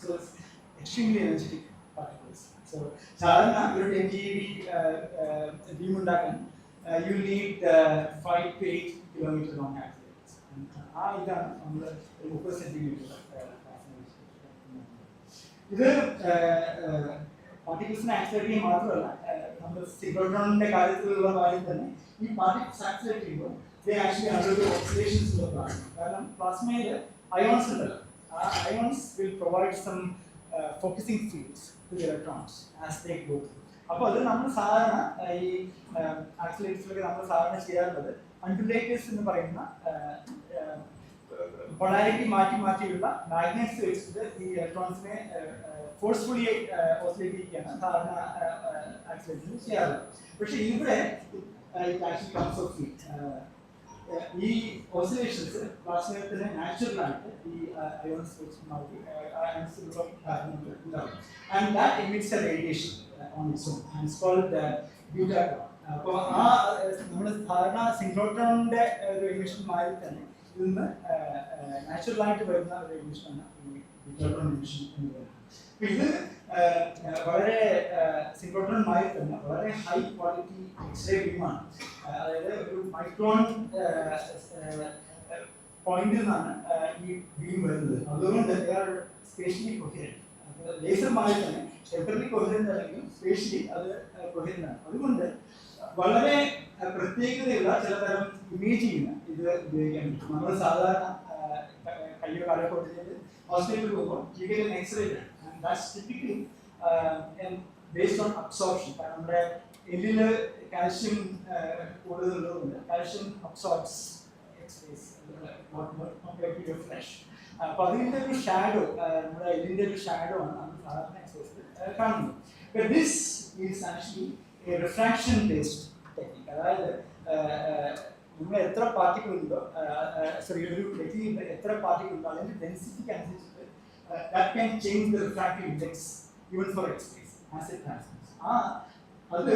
so extremely energetic particles. So സാധാരണ ഒരു 10 GeV ബീം ഉണ്ടാക്കാൻ you need 5 to 8 kilometre long accelerators. ആ ഇതാണ് നമ്മൾ 30 സെന്റിമീറ്റർ ഇത് പാർട്ടിക്കിൾസിനെ ആക്സിലേറ്റ് ചെയ്യുക മാത്രമല്ല, നമ്മൾ സിക്ലോട്രോണിന്റെ കാര്യത്തിലുള്ള കാര്യം തന്നെ ഈ പാർട്ടിക്കിൾസ് ആക്സിലേറ്റ് ചെയ്യുമ്പോൾ ആക്ച്വലി അണ്ടർഗോ ഓക്സിഡേഷൻസ് ഉള്ളതാണ്. കാരണം പ്ലാസ്മയിൽ അയോൺസ് ഉണ്ടല്ലോ, ആ ions will provide some focusing fields to the electrons as they go through. അപ്പോൾ അത് നമ്മൾ സാധാരണ ഈ ആക്സിലേറ്റേഴ്സിലൊക്കെ നമ്മൾ സാധാരണ ചെയ്യാറുള്ളത് അണ്ടുലേറ്റേഴ്സ് എന്ന് പറയുന്ന പൊളാരിറ്റി മാറ്റിയുള്ള മാഗ്നറ്റ്സ് വെച്ചിട്ട് ഈ ഇലക്ട്രോൺസിനെ ഫോഴ്സ്ഫുള്ളി ഓസിലേറ്റ് ചെയ്യിക്കുകയാണ് സാധാരണ ആക്സിലേറ്റേഴ്സ് ചെയ്യാറുള്ളത്. പക്ഷെ ഇവിടെ ഈ ഓസിലേഷൻസ് പ്ലാസ്മയത്തിന് നാച്ചുറലായിട്ട് ഈ അയോൺസ് വെച്ച് മാറ്റി ഉണ്ടാവും. And that emits a radiation on its own and it's called beta. അപ്പോൾ ആ നമ്മൾ സാധാരണ സിൻക്രോട്രോണിന്റെ ഒരു എമിഷൻ മാതിരി തന്നെ ഇതിന്ന് നാച്ചുറലായിട്ട് വരുന്ന ഒരു എമിഷനാണ് ഈ ബീറ്റാട്രോൺ എമിഷൻ എന്ന് പറയുന്നത്. ഇത് വളരെ സിൻക്രോട്രോൺ മാതിരി തന്നെ വളരെ ഹൈ ക്വാളിറ്റി എക്സ്റേ ബീമാണ്. അതായത് ഒരു മൈക്രോൺ പോയിന്റിൽ നിന്നാണ് ഈ ബീം വരുന്നത്. അതുകൊണ്ട് സ്പേഷ്യലി കൊഹിയറന്റ്. ലേസർ മാതിരി തന്നെ ടെമ്പററി കൊഹിയറന്റ് അല്ലെങ്കിൽ സ്പേഷ്യലി അത് കൊഹിയറന്റ് ആണ്. അതുകൊണ്ട് വളരെ പ്രത്യേകതയുള്ള ചിലതരം ഇമേജിങ് ഇത് ഉപയോഗിക്കാൻ പറ്റും. നമ്മൾ സാധാരണ കയ്യോ കാലോ കൊടുത്തിട്ട് ഹോസ്പിറ്റലിൽ പോകുമ്പോൾ you get an X-ray done. And that's typically and based on absorption. കാരണം നമ്മുടെ എല്ലില് കാൽഷ്യം കൂടുതലുള്ളതുകൊണ്ട് calcium absorbs X-rays compared to your flesh. അപ്പോൾ അതിൻ്റെ ഒരു ഷാഡോ നമ്മുടെ എല്ലിൻ്റെ ഒരു ഷാഡോ ആണ് നമ്മൾ സാധാരണ എക്സ്പേസ് കാണുന്നത്. But this is actually a refraction based technique. അതായത് നമ്മൾ എത്ര പാർട്ടിക്കിൾ ഉണ്ടോ സോറി ഒരു മെറ്റീരിയലിൽ എത്ര പാർട്ടിക്കിൾ ഉണ്ടോ അതിൻ്റെ ഡെൻസിറ്റിക്ക് അനുസരിച്ചിട്ട് that can change the refractive index even for X-rays as it transmits. അത്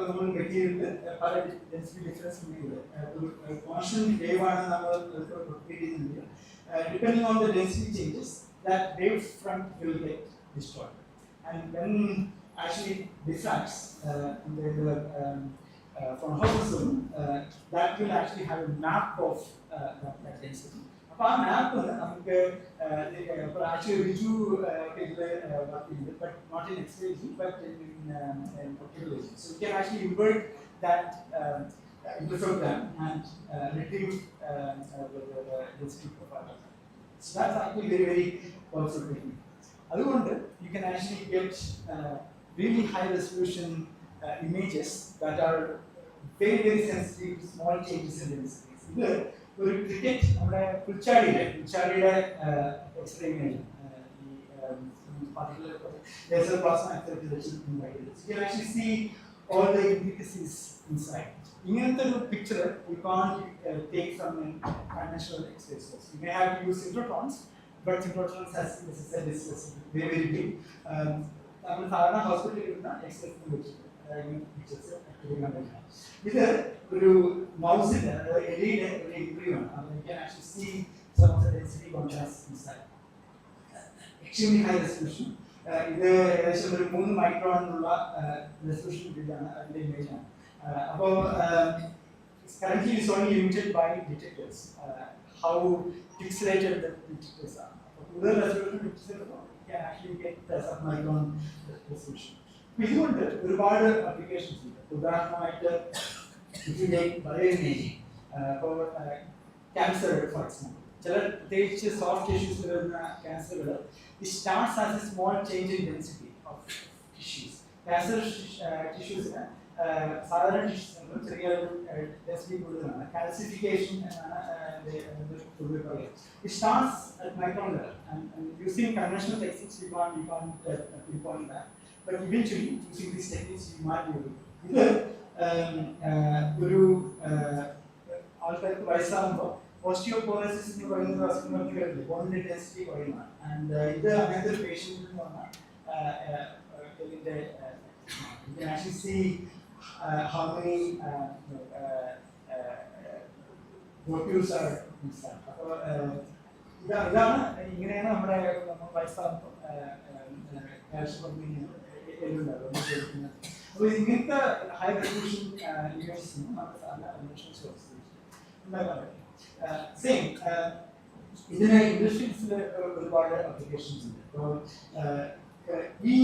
നമ്മൾ മെറ്റീരിയലിൽ പല ഡെൻസിറ്റി ഡിഫറൻസ് ഉണ്ടെങ്കിൽ ഒരു കോൺസ്റ്റന്റ് വേവ് ആണ് നമ്മൾ പ്രൊപ്പഗേറ്റ് ചെയ്യുന്നതെങ്കിൽ depending on the density changes that wave front will get destroyed. And when actually diffracts in the Fraunhofer zone, that will actually have a map of that density. അപ്പോൾ ആ മാപ്പ് നമുക്ക് actually ഒരു but not in X-ray but in optical aging. So you can actually invert that interferogram and retrieve the density profile. So that's actually very, very powerful technique. Otherwise, you can actually get really high resolution images that are very, very sensitive to small changes in density. ഒരു cricket നമ്മുടെ പുൽച്ചാടിയുടെ X-ray image particular laser plasma activation in the iris. You can actually see all the intricacies inside. ഇങ്ങനത്തെ ഒരു picture you can't take from a conventional X-ray source. You may have to use synchrotrons, but synchrotrons as I said is very, very big. നമ്മൾ സാധാരണ ഹോസ്പിറ്റലിൽ ഇരുന്ന x-ray വെച്ചിട്ട് pictures ഇത് ഒരു മൗസിന്റെ എലിയുടെ ഒരു ഇംപ്രീവ് ആണ്. You can actually see some of the density contrast inside. Extremely high resolution. ഇത് ഏകദേശം ഒരു 3 മൈക്രോണിനുള്ള റെസൊല്യൂഷൻ കിട്ടിയാണ് അതിന്റെ ഇമേജ് ആണ്. അപ്പോൾ currently is only limited by detectors. How pixelated the detectors are. കൂടുതൽ resolution pictures can actually get sub-micron resolution. ഇതുകൊണ്ട് ഒരുപാട് applications ഉണ്ട്. ഉദാഹരണമായിട്ട് വളരെ ഇമേജിങ് ഇപ്പോൾ ക്യാൻസർ ഫോർ എക്സാമ്പിൾ ചില പ്രത്യേകിച്ച് സോഫ്റ്റ് ടിഷ്യൂസിൽ വരുന്ന ക്യാൻസറുകൾ it starts as a small change in density of tissues. Cancer tissuesന് സാധാരണ ടിഷ്യൂസിനും ചെറിയ ഡെൻസിറ്റി കൂടുതലാണ്. കാൽസിഫിക്കേഷൻ എന്നാണ് പൊതുവെ പറയുക. It starts at micron level and using conventional techniques you can't pinpoint that. But eventually using these techniques you might be able to. ഇത് ഒരു ആൾക്കാർക്ക് വയസ്സാകുമ്പോൾ ഓസ്റ്റിയോപോറോസിസ് എന്ന് പറയുന്ന അസുഖങ്ങൾക്ക് വരുന്നത് ബോണിന്റെ ഡെൻസിറ്റി കുറയുന്നതാണ്. ആൻഡ് ഇത് അങ്ങനത്തെ ഒരു പേഷ്യന്റിൽ നിന്ന് വന്ന ഇതിന്റെ you can actually see how many molecules are inside. അപ്പോൾ ഇതാണ് ഇങ്ങനെയാണ് നമ്മുടെ വയസ്സാകുമ്പോൾ അപ്പോൾ ഇങ്ങനത്തെ high resolution images conventional source same ഇതിന് ഇൻഡസ്ട്രീസിൽ ഒരുപാട് അപ്ലിക്കേഷൻസ് ഉണ്ട്. അപ്പോൾ ഈ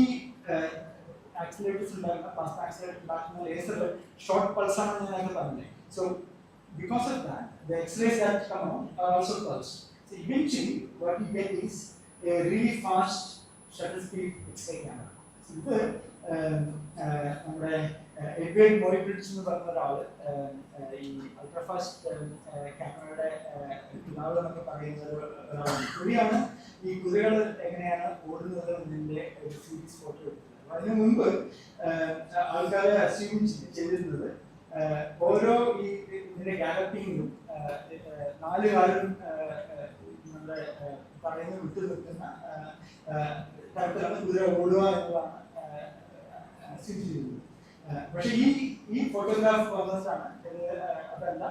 ആക്സിലേറ്റേഴ്സ് ഉണ്ടാക്കുന്ന പ്ലാസ്മ ആക്സിലേറ്റർ ഉണ്ടാക്കുന്ന ലേസർ ഷോർട്ട് പൾസ് ആണെന്ന് ഞാൻ പറഞ്ഞത്. So because of that the X-rays that come out are also pulsed. So eventually what you get is a really fast shutter speed X-ray camera. So ഇത് നമ്മുടെ Edward മോറിബ്രിഡ്ജ് എന്ന് പറഞ്ഞ ഒരാൾ ഈ അൾട്രാഫാസ്റ്റ് ക്യാമറയുടെ പിതാവ് എന്നൊക്കെ പറയുന്ന ഒരാളാണ്. പുള്ളിയാണ് ഈ കുതിരകൾ എങ്ങനെയാണ് ഓടുന്നത് എന്നതിൻ്റെ ഒരു സീരീസ് ഫോട്ടോ എടുത്തത്. അതിനു മുമ്പ് ആൾക്കാരെ അസ്യൂം ചെയ്തിരുന്നത് ഓരോ ഈ ഇതിന്റെ ഗാലപ്പിങ്ങിലും 4 കാലും നമ്മുടെ പറയുന്നത് വിട്ടു നിൽക്കുന്ന തരത്തിലാണ് കുതിര ഓടുക എന്നുള്ളതാണ് അസ്യൂം ചെയ്തിരുന്നത്. പക്ഷെ ഈ ഫോട്ടോഗ്രാഫ് വന്നിട്ടാണ് അതല്ല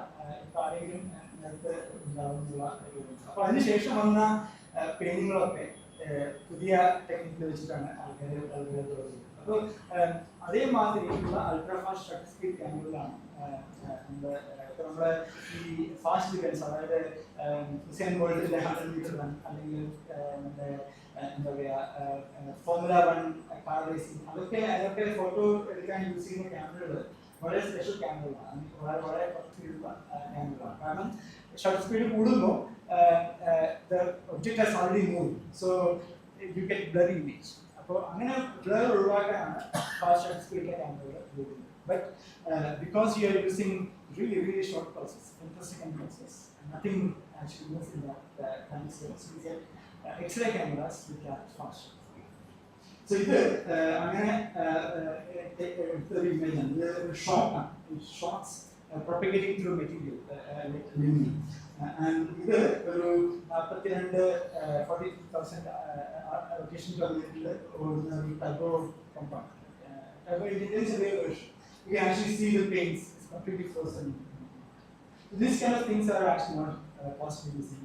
ആരെങ്കിലും നേരത്തെ ഉണ്ടാവുന്നുള്ള. അപ്പൊ അതിനുശേഷം വന്ന പെയിന്റിങ്ങളൊക്കെ പുതിയ ടെക്നിക്കിൽ വെച്ചിട്ടാണ് ആൾക്കാർ തുടങ്ങുന്നത്. അപ്പോൾ അതേമാതിരിയുള്ള അൾട്രാഫാസ്റ്റ് ഷട്ടർ സ്പീഡ് ക്യാമറകളാണ് നമ്മുടെ ഈ ഫാസ്റ്റ് ഡിഫൻസ്, അതായത് ഹുസൈൻ ബോൾട്ടിന്റെ 100 മീറ്റർ റൺ അല്ലെങ്കിൽ നമ്മുടെ എന്താ പറയുക ഫോർമുല 1 കാർ റേസിംഗ്, അതൊക്കെ ഫോട്ടോ എടുക്കാൻ യൂസ് ചെയ്യുന്ന ക്യാമറകൾ വളരെ സ്പെഷ്യൽ ക്യാമറകളാണ്. വളരെ സ്പീഡുള്ള ക്യാമറകളാണ്. കാരണം ഷട്ടർ സ്പീഡ് കൂടുമ്പോൾ the object has already moved, so you get blurry image. അപ്പോൾ അങ്ങനെ blur ഒഴിവാക്കാനാണ് fast and speed camera ഉപയോഗിക്കുന്നത്. But because you are using really short pulses, femtosecond pulses, nothing actually moves in that time scale, so you get X-ray cameras which are fast. So ഇത് അങ്ങനെ എടുത്തൊരു image ആണ്. ഇത് shorts propagating through material like lumen. And ഇത് ഒരു 42,000 rotation kilometer ഓടുന്ന ഒരു type compound. There is a rare version. You can actually see the paints. It's completely frozen. So these kind of things are actually not possible using.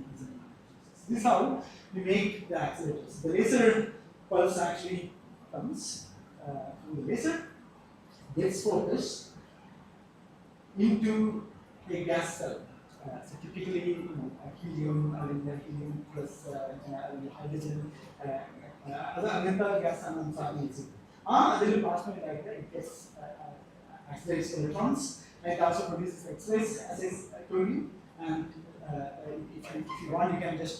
This is how we make the accelerators. The laser pulse actually comes from the laser, gets focused into a gas cell. So typically, helium plus hydrogen, other gas elements. It gets accelerates electrons, and it also produces X-rays, as I told you. And if you want, you can just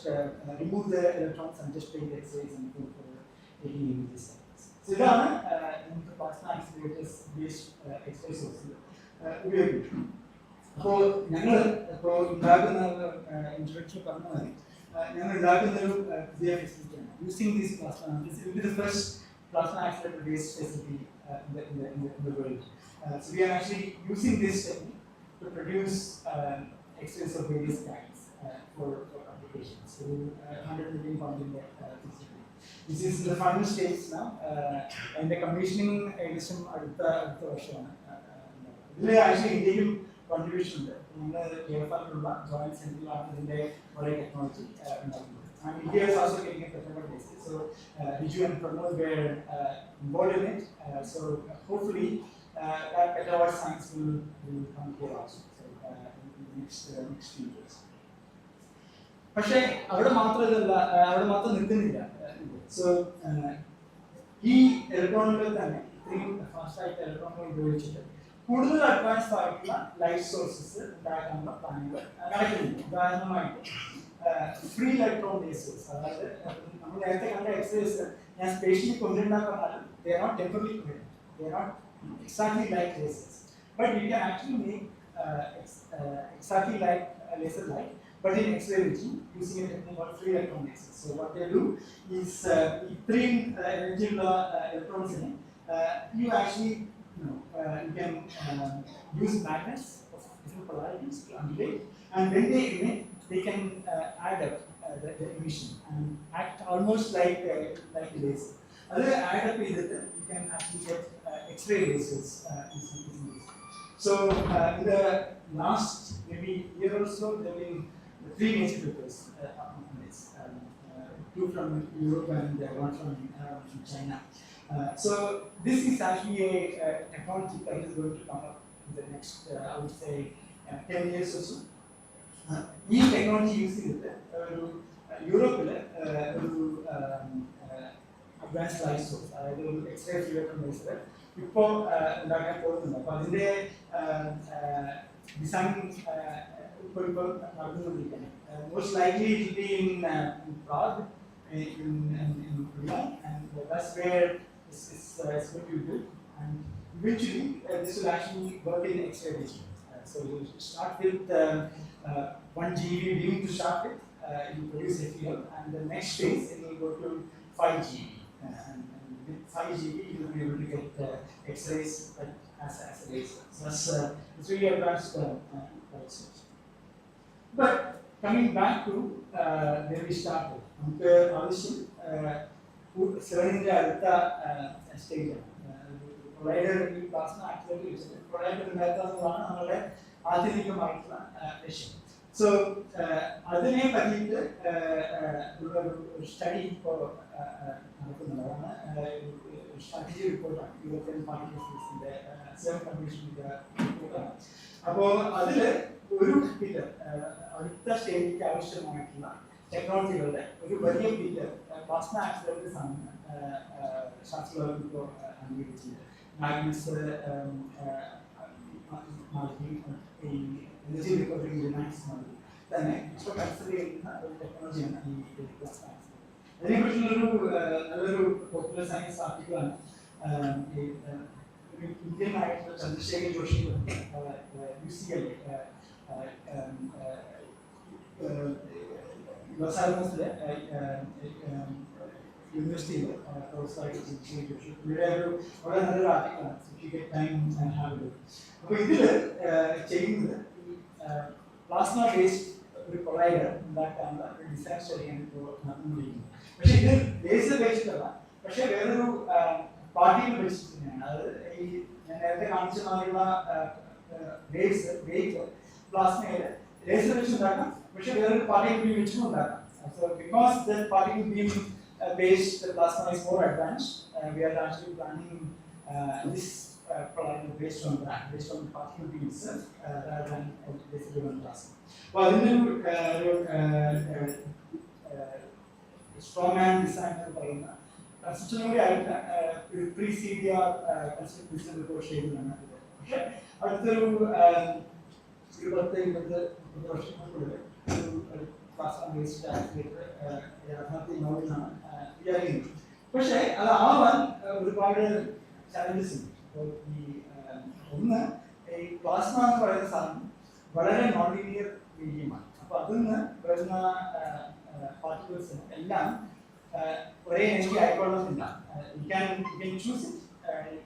remove the electrons and just take the X-rays and go for taking images. So ഇതാണ് നമുക്ക് plasma accelerators based X-ray source ഉപയോഗിക്കുന്നത്. അപ്പോൾ ഞങ്ങൾ ഇപ്പോൾ ഉണ്ടാക്കുന്ന introduction പറഞ്ഞ മതി, ഞങ്ങൾ ഉണ്ടാക്കുന്ന ഒരു പുതിയ ഫെസിലിറ്റിയാണ് using these plasma. This is the first plasma accelerator based facility in the world. So we are actually using this technique to produce X-rays of various kinds for applications. So 100 million pound in the facility. This is in the final stage now, and the commissioning ഏകദേശം അടുത്ത വർഷമാണ്. ഇതിൽ actually ഇന്ത്യയും contribution ഉണ്ട്. നമ്മൾ കേരളത്തിലുള്ള joint സെന്ററിലാണ് ഇതിന്റെ കുറേ ടെക്നോളജി ഉണ്ടാക്കുന്നത്. And India is also getting a better basis. So Riju and Pramod were involved in it. So hopefully that better science will come here also. So in the next few years. പക്ഷേ അവിടെ മാത്രം നിൽക്കുന്നില്ല. So ഈ ഇലക്ട്രോണുകൾ തന്നെ ഇത്രയും ഫാസ്റ്റായിട്ട് ഇലക്ട്രോണുകൾ ഉപയോഗിച്ചിട്ട് കൂടുതൽ അഡ്വാൻസ്ഡ് ആയിട്ടുള്ള ലൈറ്റ് സോഴ്സസ് ഉണ്ടാക്കാനുള്ള പ്ലാനുകൾ നടക്കുന്നുണ്ട്. ഉദാഹരണമായിട്ട് ഫ്രീ ഇലക്ട്രോൺ ലേസേഴ്സ്, അതായത് നമ്മൾ നേരത്തെ കണ്ട എക്സസൈസ് ഞാൻ specially കൊണ്ടുണ്ടാക്കാനും they are not temporarily coherent, they are not exactly like lasers, but you can actually make exactly like a laser light but in X-ray regime using a technique called free electron lasers. So what they do is three energy electrons in it. You actually you can use magnets of different polarities to undulate, and when they emit, they can add up the emission and act almost like a laser. Other add up is that you can actually get X-ray lasers using this. So in the last maybe year or so, there have been 3 major papers on this. 2 from Europe and 1 from China. So this is actually a technology that is going to come up in the next, I would say, 10 years or so. ഈ technology use ചെയ്തിട്ട് ഒരു യൂറോപ്പിൽ ഒരു advanced light source, അതായത് ഒരു x-ray free electron laser ഇപ്പോൾ ഉണ്ടാക്കാൻ പോകുന്നുണ്ട്. അപ്പോൾ അതിൻ്റെ ഡിസൈൻ ഇപ്പോൾ നടന്നുകൊണ്ടിരിക്കുകയാണ്. Most likely it will be in Prague, in Milan, and that's where it's going to be built. And eventually, this will actually work in X-ray regime. So you start with 1 GeV beam to start with, you produce a field, and the next phase it will go to 5 GeV. And with 5 GeV, you will be able to get X-rays as a laser. So it's really advanced light source. But coming back to where we started, നമുക്ക് ആവശ്യം സെവനിൻ്റെ അടുത്ത സ്റ്റേജാണ്. Provider ഈ plasma accelerator വെച്ചിട്ട് provider ഉണ്ടാക്കുക എന്നുള്ളതാണ് നമ്മളുടെ ആധുനികമായിട്ടുള്ള ലക്ഷ്യം. സോ അതിനെ പറ്റിയിട്ട് ഉള്ള ഒരു സ്റ്റഡി ഇപ്പോൾ നടക്കുന്നുണ്ട്. അതാണ് സ്ട്രാറ്റജി റിപ്പോർട്ടാണ്, യൂറോപ്യൻ പാർട്ടിസിന്റെ സെവൻ കമ്മീഷൻ്റെ റിപ്പോർട്ടാണ്. അപ്പോൾ അതിൽ ഒരു പില്ലർ അടുത്ത സ്റ്റേജിലേക്ക് ആവശ്യമായിട്ടുള്ള ടെക്നോളജികളുടെ ഒരു വലിയ പില്ലർ പ്ലാസ്മ ആക്സിലേറ്റേഴ്സ് ആണ് ശാസ്ത്രലോകം ഇപ്പോൾ അംഗീകരിച്ചത്. മാഗ്നസ് ഈ എനർജി റിക്കവറി ലിനാക്സ് മോഡൽ, തന്നെ ഇപ്പോൾ കൺസിഡർ ചെയ്യുന്ന ഒരു ടെക്നോളജിയാണ് ഈ ക്ലാസ് മാത്സ്. അതിനെക്കുറിച്ചുള്ളൊരു നല്ലൊരു പോപ്പുലർ സയൻസ് ആർട്ടിക്കിളാണ് ഈ ഒരു ഇന്ത്യൻ ആയിട്ടുള്ള ചന്ദ്രശേഖർ ജോഷി UCL ലോസ് ആൽമോസിലെ യൂണിവേഴ്സിറ്റിയിൽ പ്രൊഫസറായിട്ട് ചന്ദ്രശേഖർ ജോഷി ഇവിടെ ഒരു വളരെ നല്ലൊരു ആർട്ടിക്കിളാണ്. Time have. അപ്പോൾ ഇതിൽ ചെയ്യുന്നത് ഈ പ്ലാസ്മ ബേസ്ഡ് ഒരു കൊളൈഡർ ഉണ്ടാക്കാനുള്ള ഒരു ഡിസൈൻ സ്റ്റഡിയാണ് ഇപ്പോൾ നടന്നുകൊണ്ടിരിക്കുന്നത്. പക്ഷേ ഇത് ലേസർ ബേസ്ഡല്ല, പക്ഷേ വേറൊരു പാർട്ടിക്കൽ ബേസ്ഡ് തന്നെയാണ്. അത് ഈ ഞാൻ നേരത്തെ കാണിച്ച മാതിരിയുള്ള വേവ് പ്ലാസ്മയിൽ ലേസർ വെച്ച് ഉണ്ടാക്കാം, പക്ഷേ വേറൊരു പാർട്ടിക്കൽ ബീം വെച്ചും ഉണ്ടാക്കാം. So because the particle beam based plasma is more advanced, we are actually planning this collider based on that, based on the particle beam itself, rather than basically one plasma. Well, in the strawman design എന്ന് പറയുന്ന കൺസ്ട്രക്ഷനുകൂടി ആയിട്ട് pre-CDR construction report ചെയ്യുന്നതാണ്. പക്ഷേ അടുത്തൊരു 10-20 വർഷങ്ങൾക്കുള്ളിൽ ഒരു plasma based accelerator യാഥാർത്ഥ്യമാവുമെന്നാണ് വിചാരിക്കുന്നത്. പക്ഷേ അത് ആവാൻ ഒരുപാട് ചാലഞ്ചസ് ഉണ്ട്. അപ്പോൾ ഈ ഒന്ന് ഈ പ്ലാസ്മ എന്ന് പറയുന്ന സാധനം വളരെ നോൺ ലീനിയർ മീഡിയമാണ്. അപ്പോൾ അതിൽ നിന്ന് വരുന്ന പാർട്ടിക്കിൾസിന് എല്ലാം ഒരേ energy ആയിക്കൊള്ളുന്നില്ല. You can choose it.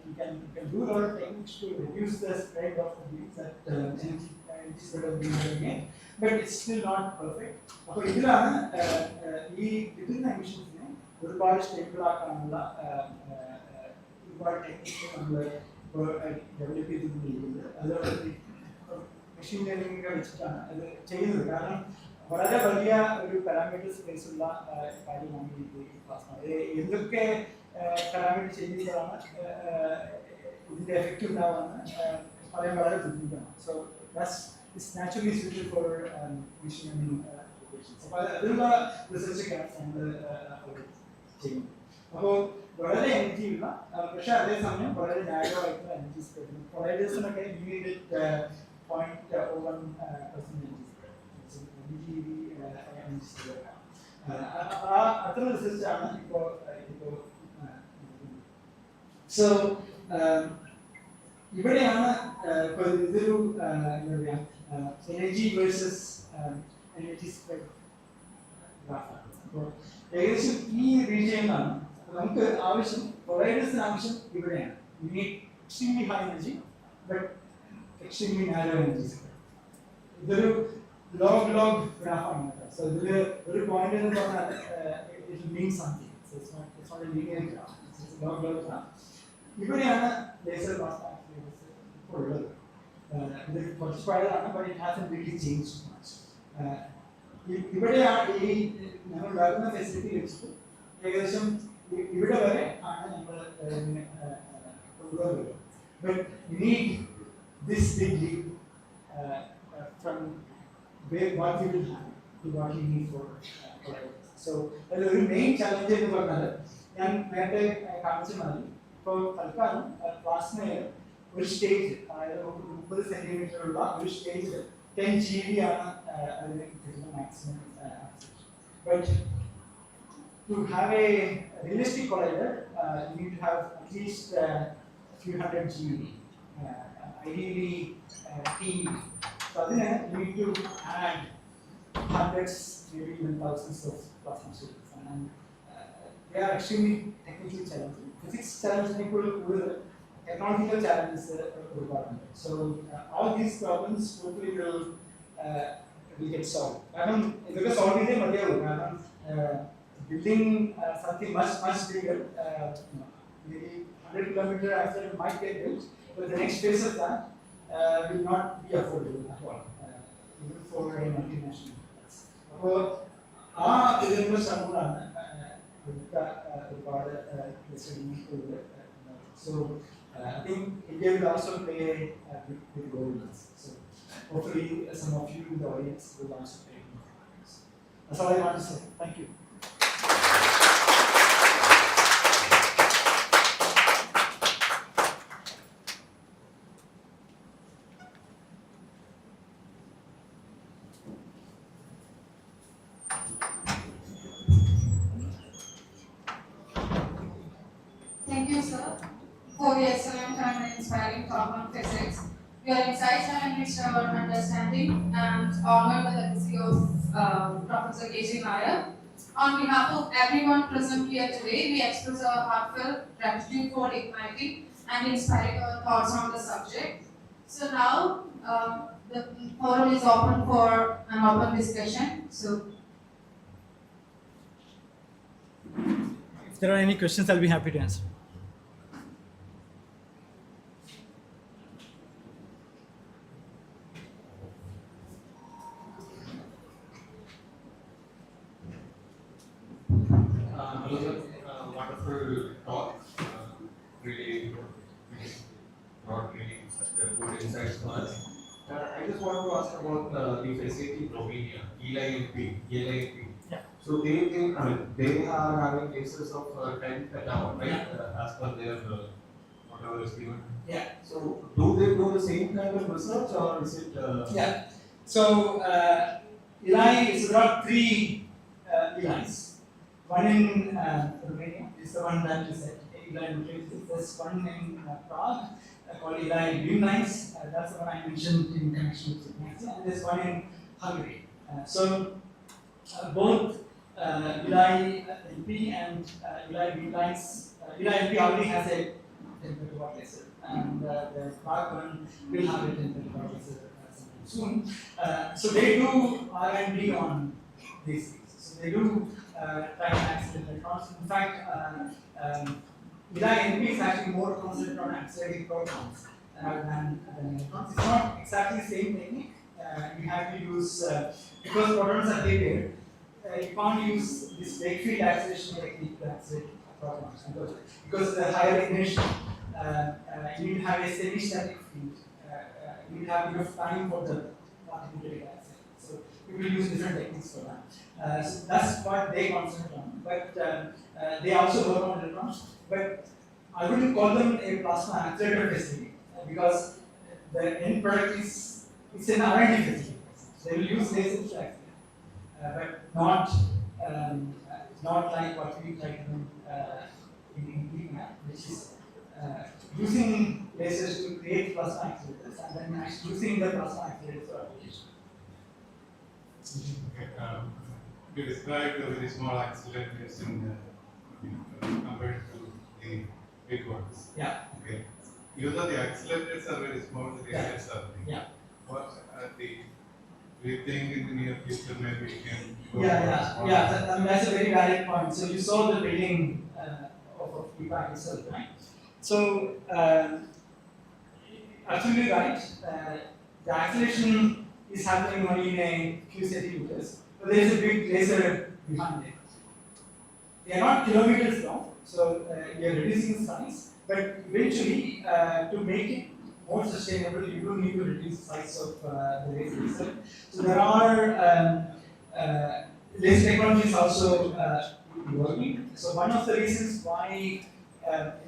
You can do a lot of techniques to reduce the spread of the beams that energy spread of beams again, but it's still not perfect. അപ്പോൾ ഇതിലാണ് ഈ വിഭിന്ന എമിഷൻസിനെ ഒരുപാട് സ്റ്റേബിൾ ആക്കാനുള്ള ഒരുപാട് techniques നമ്മൾ ഇപ്പോൾ develop ചെയ്തുകൊണ്ടിരിക്കുന്നത്. അതുപോലെ മെഷീൻ ലേണിംഗ് വെച്ചിട്ടാണ് അത് ചെയ്യുന്നത്. കാരണം വളരെ വലിയ ഒരു പാരാമീറ്റർ സ്പേസ് ഉള്ള കാര്യമാണ് ഈ പ്ലാസ്മ. എന്തൊക്കെ പാരാമീറ്റർ ചെയ്യുമ്പോഴാണ് ഇതിന്റെ എഫക്റ്റ് ഉണ്ടാവുമെന്ന് പറയാൻ വളരെ ബുദ്ധിമുട്ടാണ്. So that's naturally suited four machine learning applications. അപ്പോൾ അതിലുള്ള റിസർച്ചൊക്കെയാണ് നമ്മൾ ചെയ്യുന്നത്. അപ്പോൾ വളരെ എനർജി ഉള്ള, പക്ഷേ അതേസമയം വളരെ നാരോ ആയിട്ടുള്ള എനർജി സ്പ്രെഡ്. കൊളൈഡേഴ്സിനൊക്കെ യൂണിറ്റ് 0.01% അത്ര റിസർച്ചാണ് ഇപ്പോൾ. സോ ഇവിടെയാണ് ഇപ്പോൾ ഇതൊരു എന്താ പറയുക എനർജി വേഴ്സസ് എനർജി സ്പ്രെഡ് ഗ്രാഫാണ്. അപ്പോൾ ഏകദേശം ഈ റീജിയനിലാണ് നമുക്ക് ആവശ്യം, കൊളൈഡേഴ്സിന് ആവശ്യം ഇവിടെയാണ്. You need extremely high energy but extremely narrow energy spread. ഇതൊരു log graph ആണ്. So ഇതിൽ ഒരു പോയിന്റ് എന്ന് പറഞ്ഞാൽ it will mean something. So it's not a linear graph. It's a log graph. ഇവിടെയാണ് ലേസർ പ്ലാസ്മ ആക്സിലേറ്റേഴ്സ് ഇപ്പോൾ ഉള്ളത്. ഇത് കുറച്ച് പഴയതാണ്, but it hasn't really changed much. ഇവിടെയാണ് ഈ ഞങ്ങൾ ഉണ്ടാക്കുന്ന ഫെസിലിറ്റി വെച്ചിട്ട് ഏകദേശം ഇവിടെ വരെ ആണ് നമ്മൾ കൊണ്ടുവരുന്നത്. But you need this big leap from what we will have to what you need for collaborators. So the main challenge എന്ന് പറഞ്ഞാൽ ഞാൻ നേരത്തെ കാണിച്ച മാതിരി ഇപ്പോൾ തൽക്കാലം പ്ലാസ്മയിൽ ഒരു സ്റ്റേജ്, അതായത് 30 സെന്റിമീറ്റർ ഉള്ള ഒരു സ്റ്റേജിൽ 10 GB ആണ് അതിന് കിട്ടുന്ന maximum. But to have a realistic collider, you need to have at least a few hundred GB, ideally TeV. So you need to add hundreds, maybe even thousands of plasma sheets, and they are extremely technically challenging. Physics challenging equal to technological challenges requirement. So all these problems hopefully will get solved. Because solve is a material. Building something much bigger, maybe 100 kilometer accident might get built, but the next phase of that will not be affordable at all, even for a multinational. So, so I think India will also play a big role in this. So hopefully some of you in the audience will also play. That's all I want to say. Thank you. you, sir, for the excellent and inspiring talk on physics. Your insights have enriched our understanding and honored the legacy of Professor K.J. Nair. On behalf of everyone present here today, we express our heartfelt gratitude for igniting and inspiring our thoughts on the subject. So now, the forum is open for an open discussion. So, If there are any questions, I'll be happy to answer. Hello, sir. Wonderful talk. Really brought really good insights for us. I just want to ask about the facility Romania, ELINP. Yeah. So they are having cases of 10 down, right? As per their whatever is given. Yeah. So do they do the same kind of research or is it? Yeah. So Eli, so there are three Elis. One in Romania is the one that is at Eli Nucleus. There's one in Prague called Eli Greenlines. That's the one I mentioned in connection with Nazi. And there's one in Hungary. Both Eli LP and Eli Greenlines. Eli LP already has a 10 megawatt laser, and the Prague one will have a 10 megawatt laser soon. So they do R&D on these things. So they do time accelerated electrons. In fact, Eli NP is actually more concentrated on accelerating protons than electrons. It's not exactly the same technique. You have to use, because protons are heavier, you can't use this wake field acceleration technique to accelerate protons because of the higher inertia. You need to have a steady static field. You need to have enough time for the particle to get accelerated. So we will use different techniques for that. So that's what they concentrate on. But they also work on electrons. But I wouldn't call them a plasma accelerator facility because the end product is it's an R&D facility. They will use lasers to accelerate, but not like what we try to do in PMAP, which is using lasers to create plasma accelerators and then actually using the plasma accelerators for application. Okay, you described the very small accelerators compared to the big ones. Yeah. Okay. Even though the accelerators are very small, the radius are big. Yeah. What do you think in the near future maybe we can go that's a very valid point. So you saw the building of EPAC itself, right? So absolutely right. The acceleration is happening only in a few centimeters, but there is a big laser behind it. They are not kilometers long, so we are reducing the size, but eventually to make it more sustainable, you do need to reduce the size of the laser itself. So there are laser technologies also working. So one of the reasons why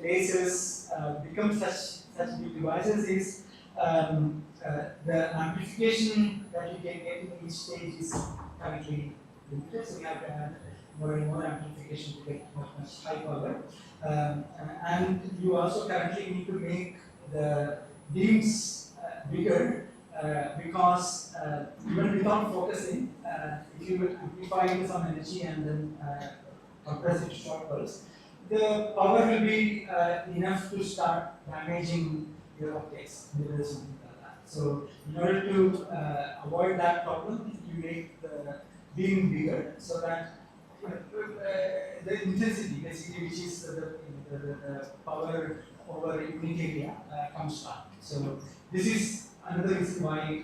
lasers become such big devices is the amplification that you can get in each stage is currently limited. So you have to add more and more amplification to get much high power. And you also currently need to make the beams bigger because even without focusing, if you amplify some energy and then compress it to short pulse, the power will be enough to start damaging your optics, mirrors, something like that. So in order to avoid that problem, you make the beam bigger so that the intensity, basically, which is the power over unit area, comes down. So this is another reason why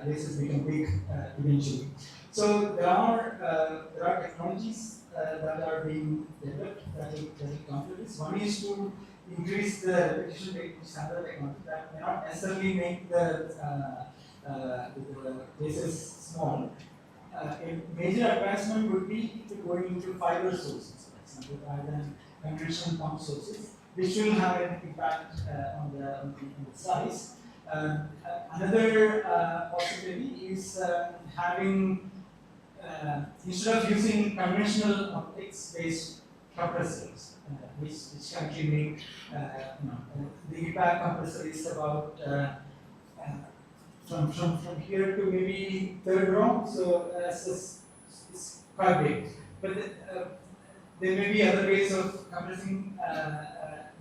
lasers become big eventually. So there are technologies that are being developed that will come to this. One is to increase the repetition rate, which is another technology that may not necessarily make the lasers small. A major advancement would be to go into fiber sources, for example, rather than conventional pump sources, which will have an impact on the size. Another possibility is having, instead of using conventional optics based compressors, which can actually make, the EPAC compressor is about from here to maybe third row, so it's quite big. But there may be other ways of compressing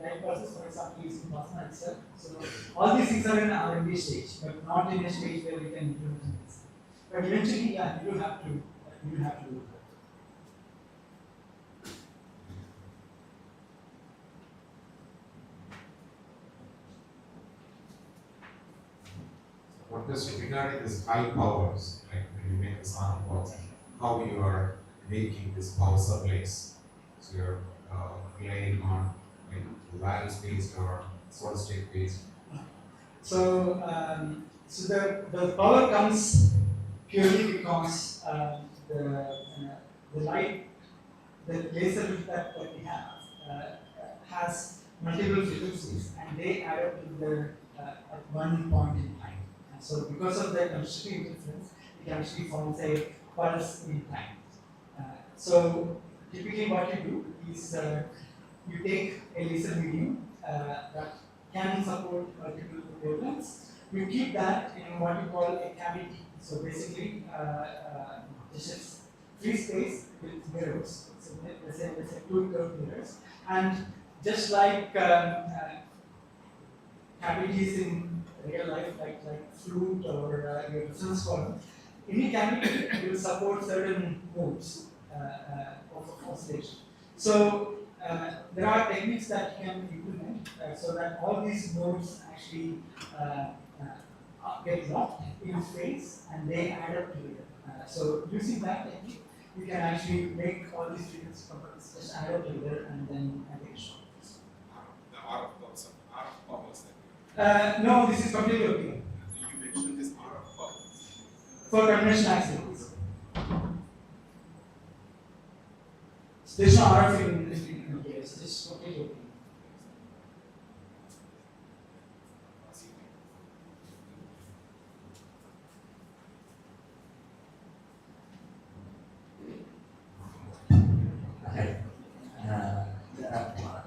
light pulses, for example, using plasma itself. So all these things are in R&D stage, but not in a stage where we can implement this. But eventually, yeah, you do have to do that. What is regarding this high powers, like when you make a sound box, how you are making this power supplies? So you're relying on like valve based or solid state based. So, the power comes purely because the light, the laser that we have has multiple frequencies, and they add up to the at one point in time. And so, because of the electricity interference, it actually forms a pulse in time. So, typically, what you do is you take a laser medium that can support multiple wavelengths. You keep that in what you call a cavity. So basically, this is free space with mirrors. So let's say two curved mirrors, and just like cavities in real life, like flute or your resonance column, any cavity will support certain modes of oscillation. So there are techniques that you can implement so that all these modes actually get locked in space and they add up together. So using that technique, you can actually make all these frequency components just add up together and then take a shot. The RF powers, RF powers. No, this is completely okay. You mentioned this RF powers. For conventional accelerators. There's no RF in case, it's completely okay.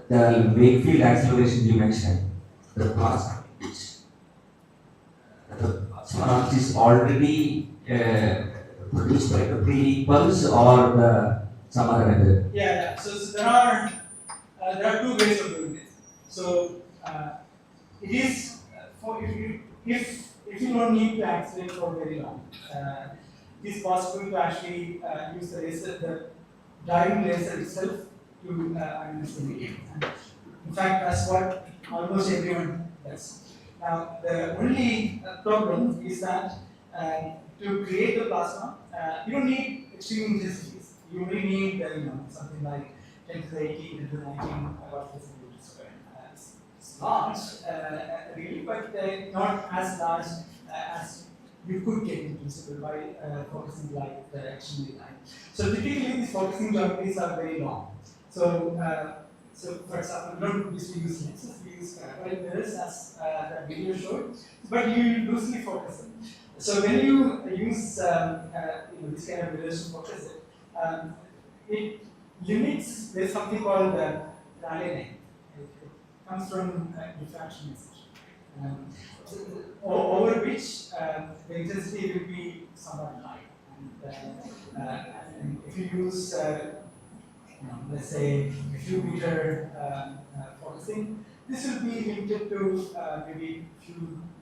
The Wakefield acceleration you mentioned, the plasma, the plasma is already produced by the pre-pulse or some other method? Yeah. So there are two ways of doing this. So it is for if you don't need to accelerate for very long, it is possible to actually use the laser, the driving laser itself to ionise the medium. And in fact, that's what almost everyone does. Now, the only problem is that to create the plasma, you don't need extreme intensities. You only need something like 10 to the 18, 10 to the 19 watts per centimeter square. It's large, really, but not as large as you could get in principle by focusing light extremely light. So typically, these focusing geometries are very long. So, for example, we don't usually use lenses, we use parallel mirrors as that video showed, but you loosely focus them. So when you use this kind of mirrors to focus it, it limits, there's something called Rayleigh length. It comes from diffraction essentially. Over which the intensity will be somewhat high. And if you use let's say a few meter focusing, this will be limited to maybe a few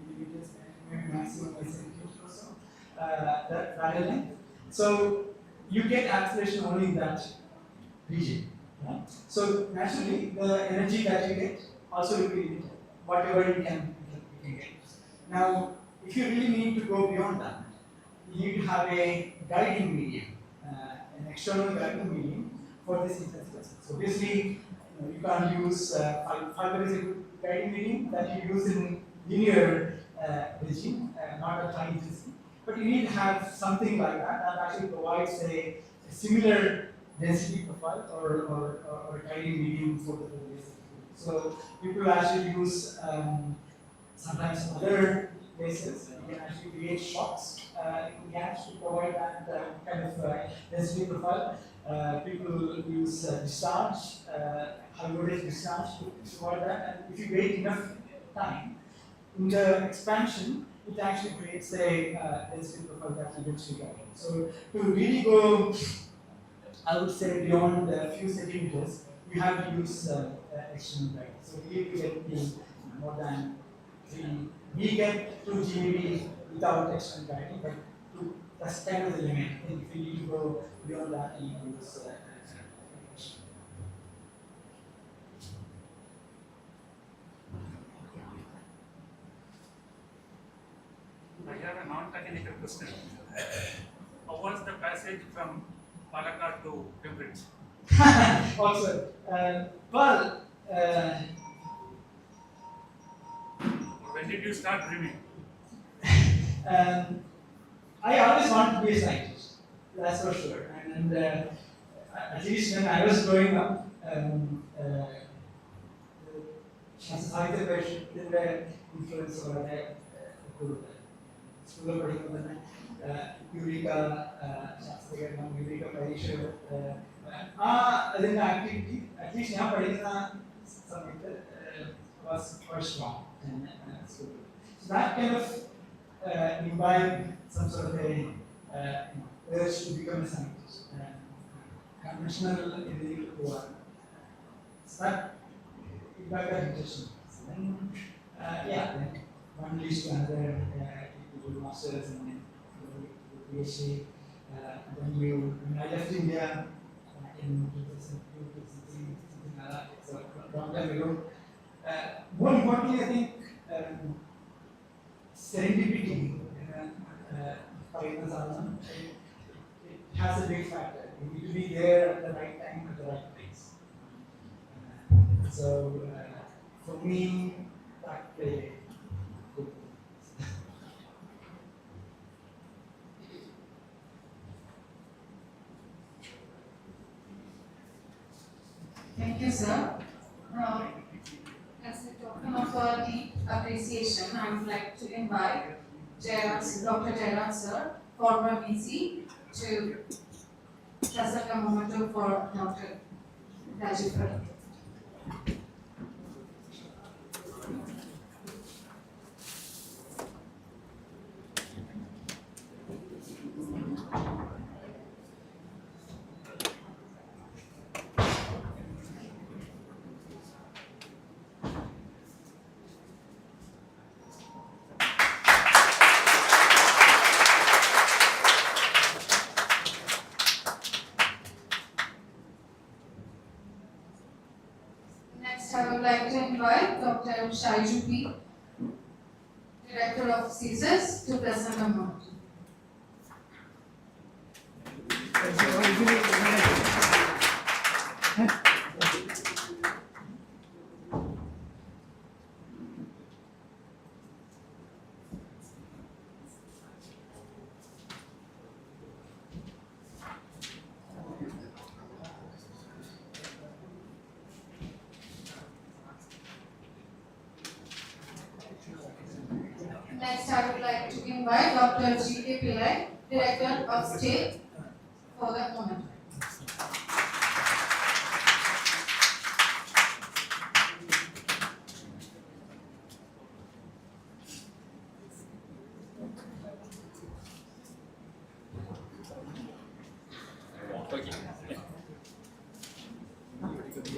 millimeters, maybe maximum a centimeter or so, that Rayleigh length. So you get acceleration only in that region. Right? So naturally, the energy that you get also will be limited, whatever you can get. Now, if you really need to go beyond that, you need to have a guiding medium, an external guiding medium for this intensity. So obviously, you can't use fiber is a good guiding medium that you use in linear regime, not a high intensity. But you need to have something like that that actually provides a similar density profile or a guiding medium for the laser. So people actually use sometimes other places. We can actually create shocks. We can actually provide that kind of density profile. People use discharge, high voltage discharge to provide that. And if you wait enough time, in the expansion, it actually creates a density profile that you eventually get. So to really go, I would say beyond a few centimeters, you have to use external guide. So here we get the more than 3. We get 2 GeV without external guiding, but that's kind of the limit. And if you need to go beyond that, you use I have a non-technical question. How was the passage from Palakkad to Cambridge? also, well, When did you start dreaming? I always wanted to be a scientist, that's for sure. And at least when I was growing up, സാഹിത്യ പരിഷത്തിന്റെ influence വളരെ കൂടുതൽ സ്കൂളിൽ പഠിക്കുമ്പോൾ തന്നെ യുവിക ശാസ്ത്രീകരണം യുവിക പരീക്ഷകൾ അതിൻ്റെ activity at least ഞാൻ പഠിക്കുന്ന സമയത്ത് was quite strong in school. So that kind of imbibed some sort of a urge to become a scientist. Conventional engineering so that imbibed that intention. So then, then one leads to another, you do masters and then you do PhD. Then when I left India in 2002, something like that, so a long time ago. More importantly, I think serendipity it has a big factor. You need to be there at the right time at the right place. So for me, that played a good role. Thank you, sir. As a token of our deep appreciation, I would like to invite Dr. Jairam sir, former VC, to present a memento for Dr. Rajiv Pradip. Next, I would like to invite Dr. Shaiju P, Director of CSIS, to present a memento. Next, I would like to invite Dr. G.K. Pillai, Director of State, for the moment.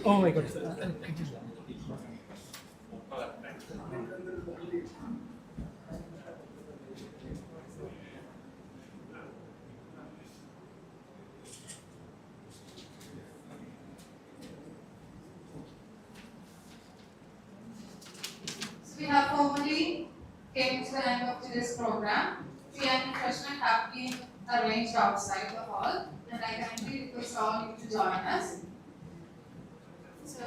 Oh my God. We have formally came to the end of today's program. Tea and refreshment have been arranged outside the hall, and I kindly request all you to join us. So,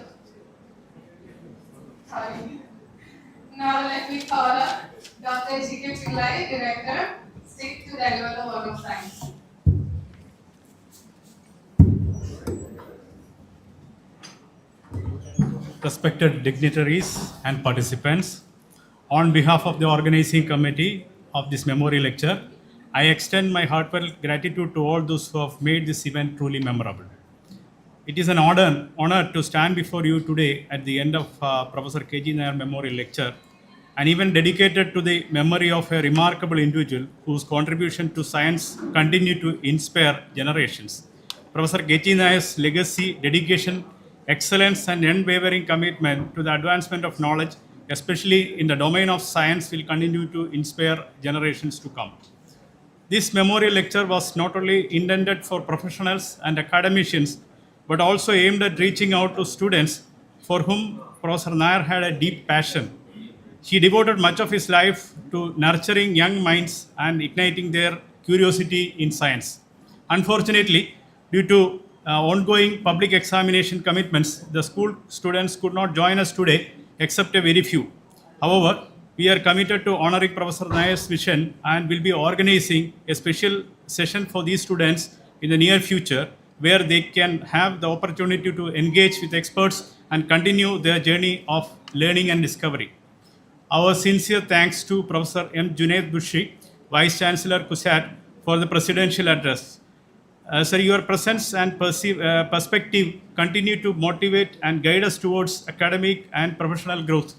sorry. Now let me call up Dr. G.K. Pillai, Director, State, to deliver the word of thanks. Respected dignitaries and participants, On behalf of the organizing committee of this memorial lecture, I extend my heartfelt gratitude to all those who have made this event truly memorable. It is an honor to stand before you today at the end of Professor K.G. Nair Memorial Lecture, an event dedicated to the memory of a remarkable individual whose contribution to science continue to inspire generations. Professor K.G. Nair's legacy, dedication, excellence, and unwavering commitment to the advancement of knowledge, especially in the domain of science, will continue to inspire generations to come. This memorial lecture was not only intended for professionals and academicians, but also aimed at reaching out to students for whom Professor Nair had a deep passion. He devoted much of his life to nurturing young minds and igniting their curiosity in science. Unfortunately, due to ongoing public examination commitments, the school students could not join us today except a very few. However, we are committed to honoring Professor Nair's vision and will be organizing a special session for these students in the near future where they can have the opportunity to engage with experts and continue their journey of learning and discovery. Our sincere thanks to Professor M. Junaid Bushi, Vice Chancellor KUSAT, for the presidential address. Sir, your presence and perspective continue to motivate and guide us towards academic and professional growth.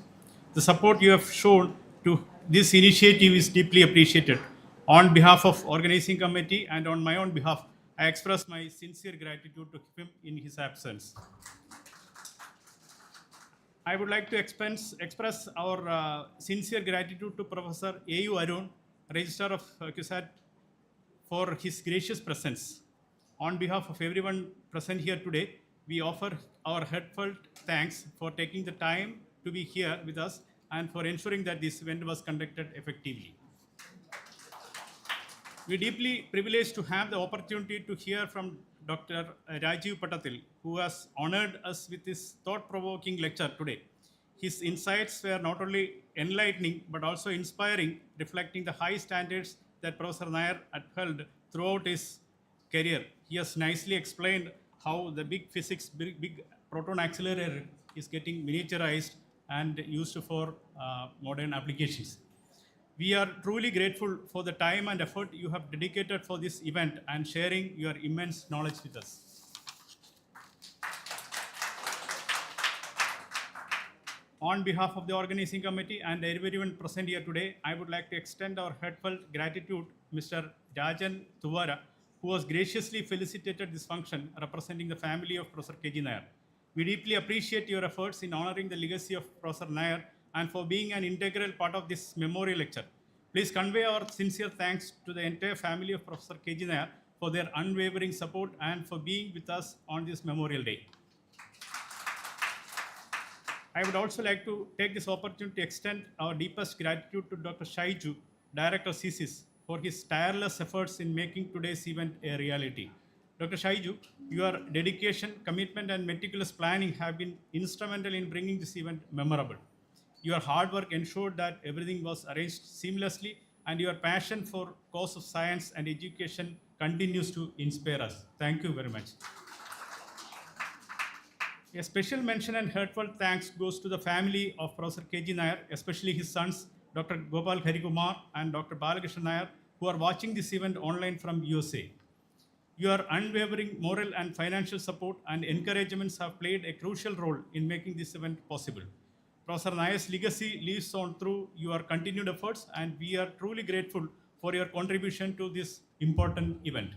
The support you have shown to this initiative is deeply appreciated. On behalf of organizing committee and on my own behalf, I express my sincere gratitude to him in his absence. I would like to express our sincere gratitude to Professor A.U. Arun, Registrar of CUSAT, for his gracious presence. On behalf of everyone present here today, we offer our heartfelt thanks for taking the time to be here with us and for ensuring that this event was conducted effectively. We are deeply privileged to have the opportunity to hear from Dr. Rajiv Patatil, who has honored us with his thought-provoking lecture today. His insights were not only enlightening but also inspiring, reflecting the high standards that Professor Nair upheld throughout his career. He has nicely explained how the big proton accelerator is getting miniaturized and used for modern applications. We are truly grateful for the time and effort you have dedicated for this event and sharing your immense knowledge with us. On behalf of the organizing committee and everyone present here today, I would like to extend our heartfelt gratitude to Mr. Rajan Tuvara, who has graciously facilitated this function representing the family of Professor K.G. Nair. We deeply appreciate your efforts in honoring the legacy of Professor Nair and for being an integral part of this memorial lecture. Please convey our sincere thanks to the entire family of Professor K.G. Nair for their unwavering support and for being with us on this Memorial Day. I would also like to take this opportunity to extend our deepest gratitude to Dr. Shaiju, Director CSIS, for his tireless efforts in making today's event a reality. Dr. Shaiju, your dedication, commitment, and meticulous planning have been instrumental in bringing this event memorable. Your hard work ensured that everything was arranged seamlessly, and your passion for cause of science and education continues to inspire us. Thank you very much. A special mention and heartfelt thanks goes to the family of Professor K.G. Nair, especially his sons, Dr. Gopal Harikumar and Dr. Balakrishna Nair, who are watching this event online from USA. Your unwavering moral and financial support and encouragements have played a crucial role in making this event possible. Professor Nair's legacy lives on through your continued efforts, and we are truly grateful for your contribution to this important event.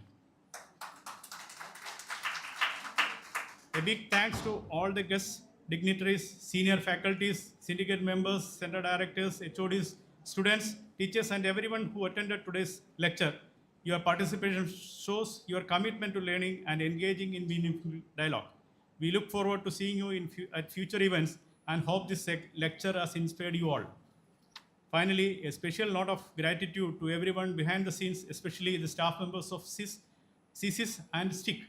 A big thanks to all the guests, dignitaries, senior faculties, syndicate members, center directors, HODs, students, teachers, and everyone who attended today's lecture. Your participation shows your commitment to learning and engaging in meaningful dialogue. We look forward to seeing you at future events and hope this lecture has inspired you all. Finally, a special note of gratitude to everyone behind the scenes, especially the staff members of CSIS and STIC,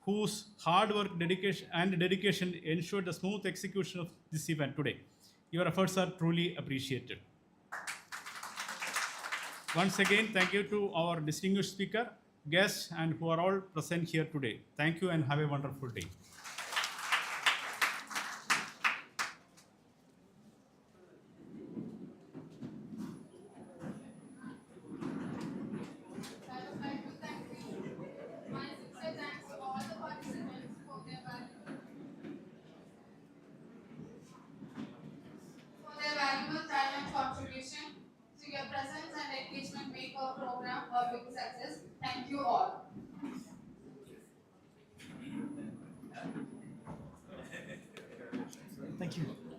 whose hard work dedication ensured the smooth execution of this event today. Your efforts are truly appreciated. Once again, thank you to our distinguished speaker, guests, and who are all present here today. Thank you and have a wonderful day. Thank you.